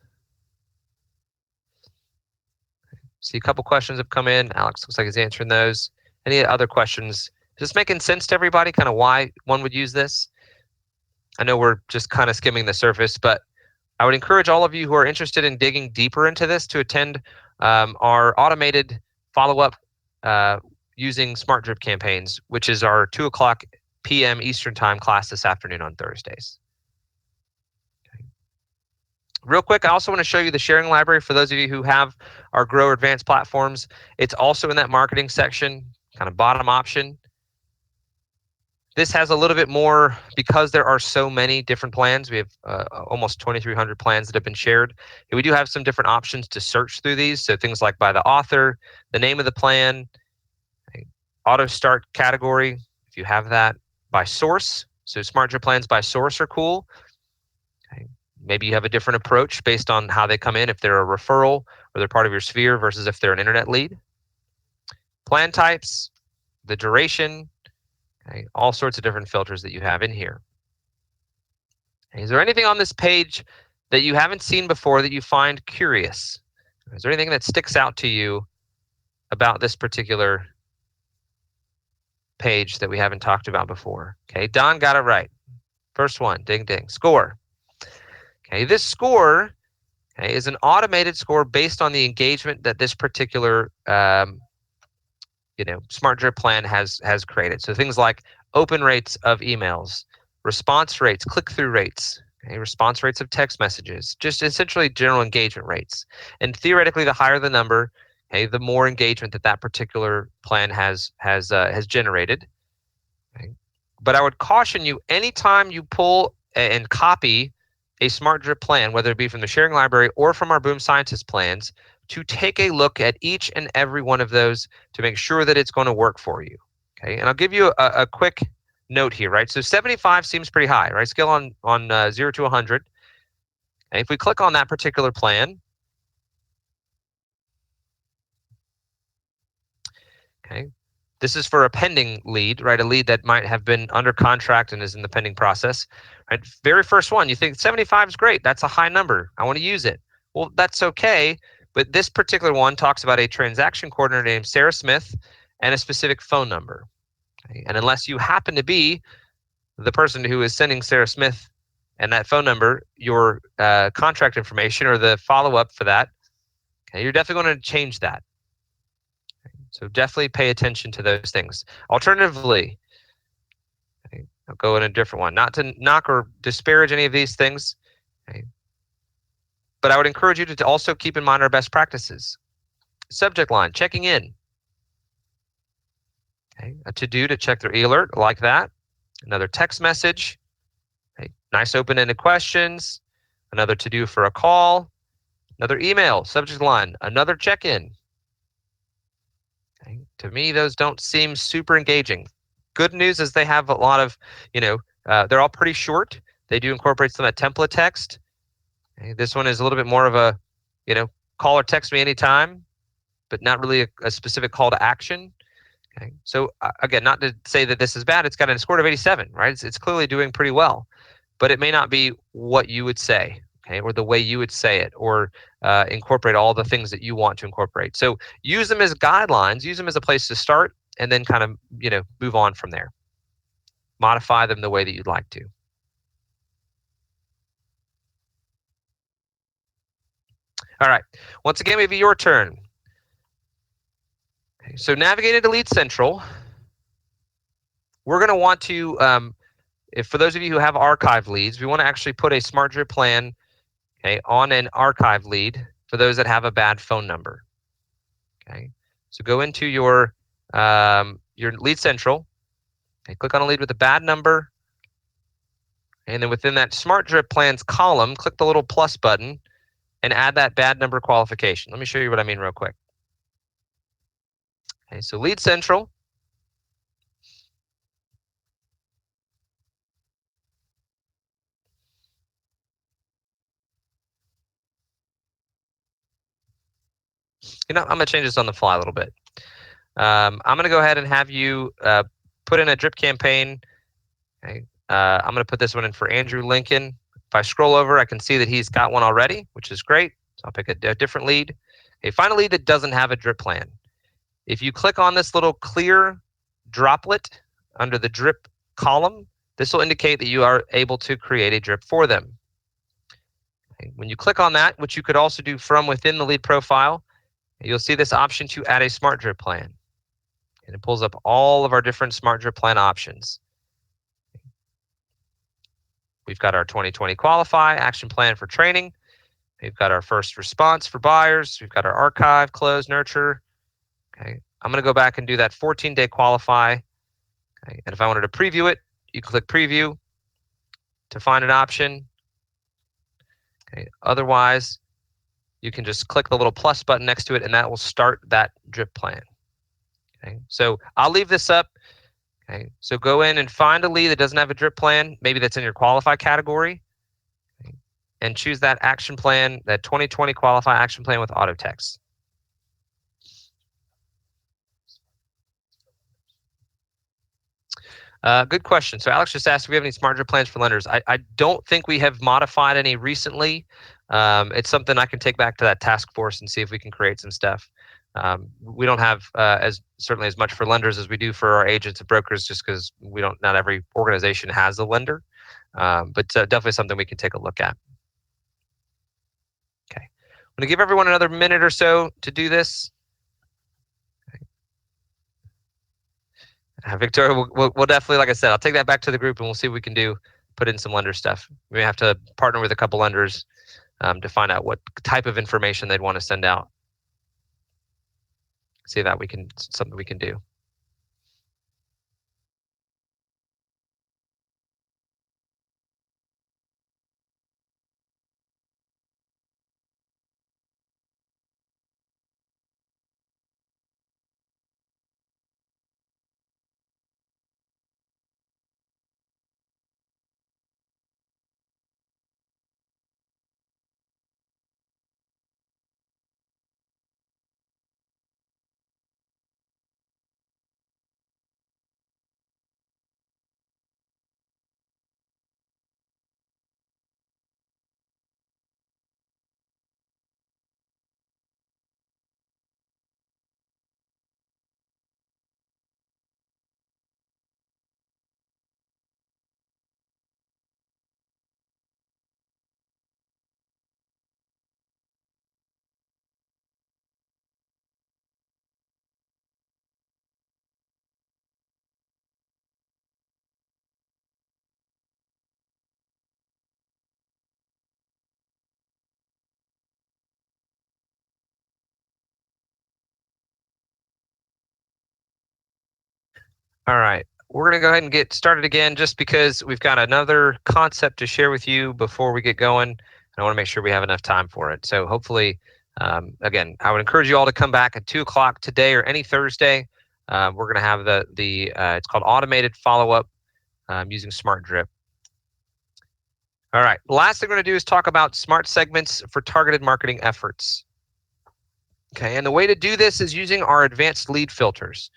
See a couple questions have come in. Alex looks like he's answering those. Any other questions? Is this making sense to everybody, kind of why one would use this? I know we're just kind of skimming the surface, but I would encourage all of you who are interested in digging deeper into this to attend our automated follow-up using Smart Drip campaigns, which is our 2:00 p.m. Eastern Time class this afternoon on Thursdays. Real quick, I also want to show you the sharing library for those of you who have our Grow Advanced platforms. It's also in that marketing section, kind of bottom option. This has a little bit more, because there are so many different plans. We have almost 2,300 plans that have been shared. And we do have some different options to search through these. So things like by the author, the name of the plan, auto start category, if you have that, by source. So Smart Drip plans by source are cool. Maybe you have a different approach based on how they come in, if they're a referral or they're part of your sphere versus if they're an internet lead. Plan types, the duration, all sorts of different filters that you have in here. Is there anything on this page that you haven't seen before that you find curious? Is there anything that sticks out to you about this particular page that we haven't talked about before? Okay, Don got it right. First one, ding, ding, score. Okay, this score is an automated score based on the engagement that this particular Smart Drip plan has created. So things like open rates of emails, response rates, click-through rates, response rates of text messages, just essentially general engagement rates. And theoretically, the higher the number, the more engagement that particular plan has generated. But I would caution you, anytime you pull and copy a Smart Drip plan, whether it be from the sharing library or from our Boom Scientist plans, to take a look at each and every one of those to make sure that it's going to work for you. Okay, and I'll give you a quick note here, right? So 75 seems pretty high, right? Scale on 0 to 100. And if we click on that particular plan, okay, this is for a pending lead, right? A lead that might have been under contract and is in the pending process. Right? Very first one, you think 75 is great. That's a high number. I want to use it. Well, that's okay. But this particular one talks about a transaction coordinator named Sarah Smith and a specific phone number. Okay? And unless you happen to be the person who is sending Sarah Smith and that phone number your contract information or the follow-up for that, okay, you're definitely going to change that. So definitely pay attention to those things. Alternatively, okay, I'll go in a different one. Not to knock or disparage any of these things, okay, but I would encourage you to also keep in mind our best practices. Subject line, checking in. Okay, a to-do to check their e-alert, like that. Another text message. Okay, nice open-ended questions. Another to-do for a call. Another email, subject line, another check-in. Okay, to me, those don't seem super engaging. Good news is they have a lot of, they're all pretty short. They do incorporate some of that template text. Okay, this one is a little bit more of a, call or text me anytime, but not really a specific call to action. Okay, so again, not to say that this is bad. It's got a score of 87, right? It's clearly doing pretty well, but it may not be what you would say, okay, or the way you would say it, or incorporate all the things that you want to incorporate. So use them as guidelines, use them as a place to start, and then kind of, move on from there. Modify them the way that you'd like to. All right, once again, maybe your turn. Okay, so navigate into Lead Central. We're going to want to, if for those of you who have archived leads, we want to actually put a Smart Drip plan, okay, on an archive lead for those that have a bad phone number. Okay, so go into your Lead Central. Okay, click on a lead with a bad number, and then within that Smart Drip plans column, click the little plus button and add that bad number qualification. Let me show you what I mean real quick. Okay, so Lead Central. I'm going to change this on the fly a little bit. I'm going to go ahead and have you put in a drip campaign. Okay. I'm going to put this one in for Andrew Lincoln. If I scroll over, I can see that he's got one already, which is great. So I'll pick a different lead. Okay, find a lead that doesn't have a drip plan. If you click on this little clear droplet under the drip column, this will indicate that you are able to create a drip for them. Okay, when you click on that, which you could also do from within the lead profile, You'll see this option to add a smart drip plan. And it pulls up all of our different smart drip plan options. We've got our 2020 qualify action plan for training. We've got our first response for buyers. We've got our archive, close, nurture. Okay. I'm going to go back and do that 14-day qualify. Okay. And if I wanted to preview it, you click preview to find an option. Okay. Otherwise, you can just click the little plus button next to it, and that will start that drip plan. Okay. So I'll leave this up. Okay. So go in and find a lead that doesn't have a drip plan, maybe that's in your qualify category, okay, and choose that action plan, that 2020 qualify action plan with auto text. Good question. So Alex just asked if we have any smart drip plans for lenders. I don't think we have modified any recently. It's something I can take back to that task force and see if we can create some stuff. We don't have certainly as much for lenders as we do for our agents and brokers, just because not every organization has a lender. But definitely something we can take a look at. Okay, I'm going to give everyone another minute or so to do this. Victoria, we'll definitely, like I said, I'll take that back to the group and we'll see what we can put in some lender stuff. We may have to partner with a couple lenders to find out what type of information they'd want to send out. See that something we can do. All right, we're going to go ahead and get started again, just because we've got another concept to share with you before we get going. And I want to make sure we have enough time for it. So hopefully, again, I would encourage you all to come back at 2 o'clock today or any Thursday. We're going to have it's called automated follow-up using Smart Drip. All right, last thing we're going to do is talk about smart segments for targeted marketing efforts. Okay, and the way to do this is using our advanced lead filters.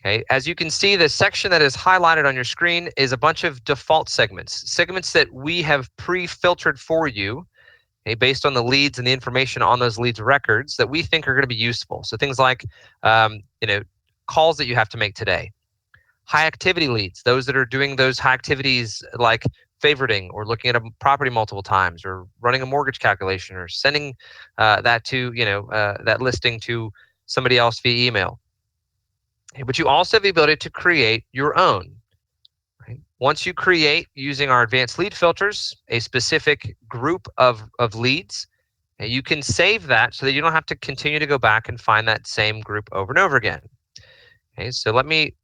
Okay, as you can see, the section that is highlighted on your screen is a bunch of default segments that we have pre-filtered for you, okay, based on the leads and the information on those leads records that we think are going to be useful. So things like, calls that you have to make today, high activity leads, those that are doing those high activities like favoriting or looking at a property multiple times or running a mortgage calculation or sending that listing to somebody else via email. But you also have the ability to create your own. Right? Once you create, using our advanced lead filters, a specific group of leads, you can save that so that you don't have to continue to go back and find that same group over and over again. Okay, so let me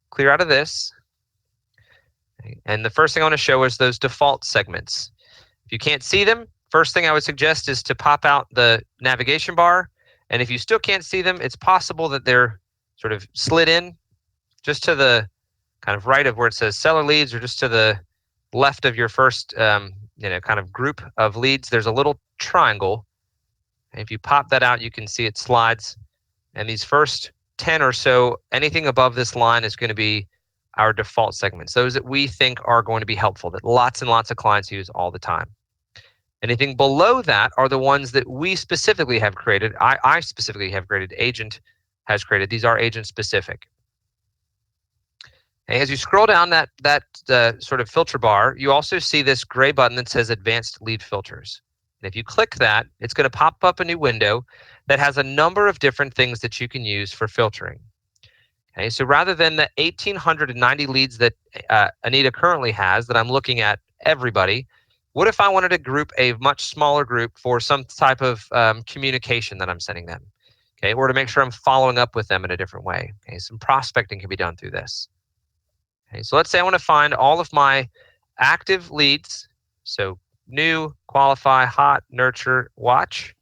clear out of this. Okay, and the first thing I want to show is those default segments. If you can't see them, first thing I would suggest is to pop out the navigation bar. And if you still can't see them, it's possible that they're sort of slid in just to the kind of right of where it says seller leads, or just to the left of your first kind of group of leads. There's a little triangle. And if you pop that out, you can see it slides. And these first 10 or so, anything above this line is going to be our default segments, those that we think are going to be helpful, that lots and lots of clients use all the time. Anything below that are the ones that we specifically have created. I specifically have created, agent has created. These are agent specific. And as you scroll down that sort of filter bar, you also see this gray button that says advanced lead filters. And if you click that, it's going to pop up a new window that has a number of different things that you can use for filtering. Okay, so rather than the 1,890 leads that Anita currently has that I'm looking at everybody, what if I wanted to group a much smaller group for some type of communication that I'm sending them? Okay, or to make sure I'm following up with them in a different way. Okay, some prospecting can be done through this. Okay, so let's say I want to find all of my active leads. So new, qualify, hot, nurture, watch.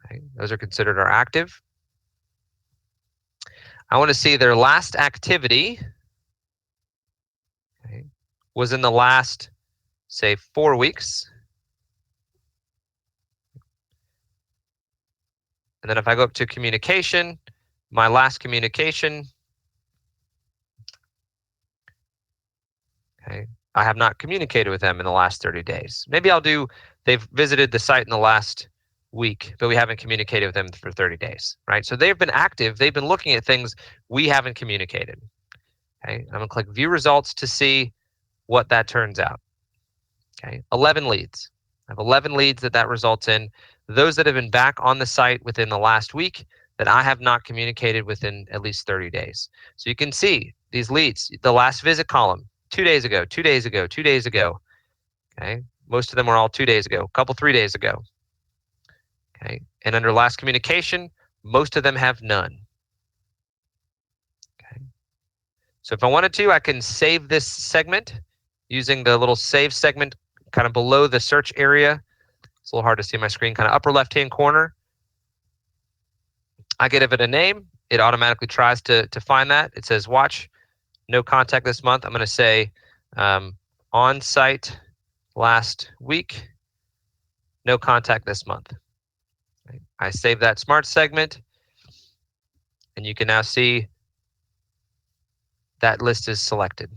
Okay, those are considered our active. I want to see their last activity, okay, was in the last, say, 4 weeks. And then if I go up to communication, my last communication, okay, I have not communicated with them in the last 30 days. Maybe I'll do, they've visited the site in the last week, but we haven't communicated with them for 30 days, right? So they've been active. They've been looking at things we haven't communicated. Okay, I'm gonna click view results to see what that turns out. Okay, 11 leads. I have 11 leads that results in. Those that have been back on the site within the last week that I have not communicated within at least 30 days. So you can see these leads, the last visit column, 2 days ago, 2 days ago, 2 days ago. Okay, most of them are all 2 days ago, a couple 3 days ago. Okay, and under last communication, most of them have none. Okay, so if I wanted to, I can save this segment using the little save segment kind of below the search area. It's a little hard to see my screen, kind of upper left-hand corner. I give it a name. It automatically tries to find that. It says watch, no contact this month. I'm going to say on site last week, no contact this month. Okay. I save that smart segment, and you can now see that list is selected.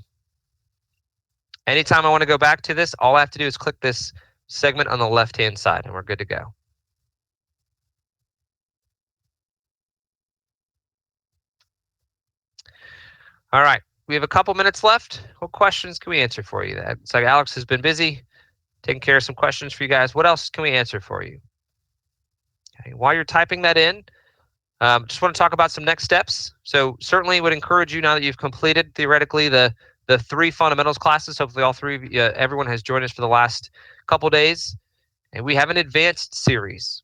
Anytime I want to go back to this, all I have to do is click this segment on the left-hand side, and we're good to go. All right, we have a couple minutes left. What questions can we answer for you? It's like Alex has been busy taking care of some questions for you guys. What else can we answer for you? Okay, while you're typing that in, just want to talk about some next steps. So certainly would encourage you, now that you've completed theoretically the 3 fundamentals classes, hopefully all 3 of you, everyone has joined us for the last couple days, and we have an advanced series.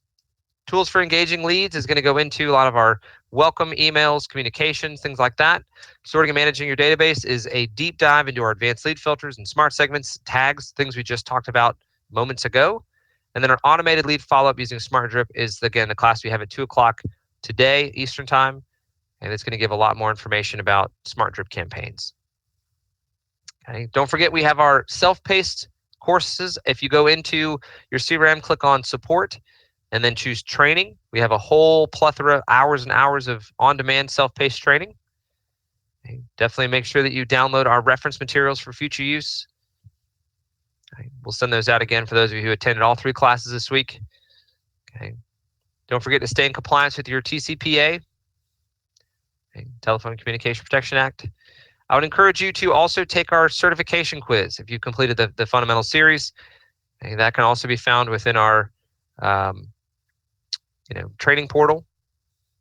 Tools for engaging leads is going to go into a lot of our welcome emails, communications, things like that. Sorting and managing your database is a deep dive into our advanced lead filters and smart segments, tags, things we just talked about moments ago. And then our automated lead follow-up using Smart Drip is, again, the class we have at 2 o'clock today, Eastern Time. And it's going to give a lot more information about Smart Drip campaigns. Okay. Don't forget, we have our self-paced courses. If you go into your CRM, click on support, and then choose training. We have a whole plethora, hours and hours of on-demand self-paced training. Okay. Definitely make sure that you download our reference materials for future use. Okay. We'll send those out again for those of you who attended all 3 classes this week. Okay. Don't forget to stay in compliance with your TCPA, okay, Telephone Communication Protection Act. I would encourage you to also take our certification quiz if you completed the fundamental series. Okay. That can also be found within our training portal.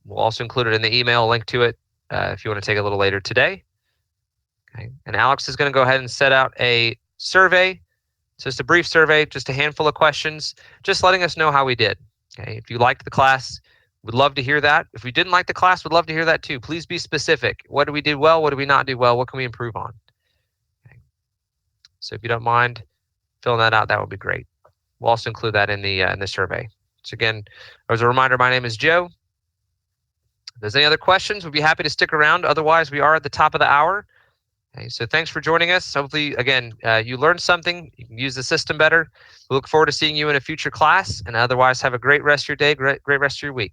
We'll also include it in the email, link to it if you want to take a little later today. Okay. And Alex is going to go ahead and set out a survey. So it's a brief survey, just a handful of questions, just letting us know how we did. Okay. If you liked the class, we'd love to hear that. If we didn't like the class, we'd love to hear that too. Please be specific. What did we do well? What did we not do well? What can we improve on? Okay. So if you don't mind filling that out, that would be great. We'll also include that in the survey. So again, as a reminder, my name is Joe. If there's any other questions, we'd be happy to stick around. Otherwise, we are at the top of the hour. Okay, so thanks for joining us. Hopefully, again, you learned something. You can use the system better. We look forward to seeing you in a future class. And otherwise, have a great rest of your day, great rest of your week.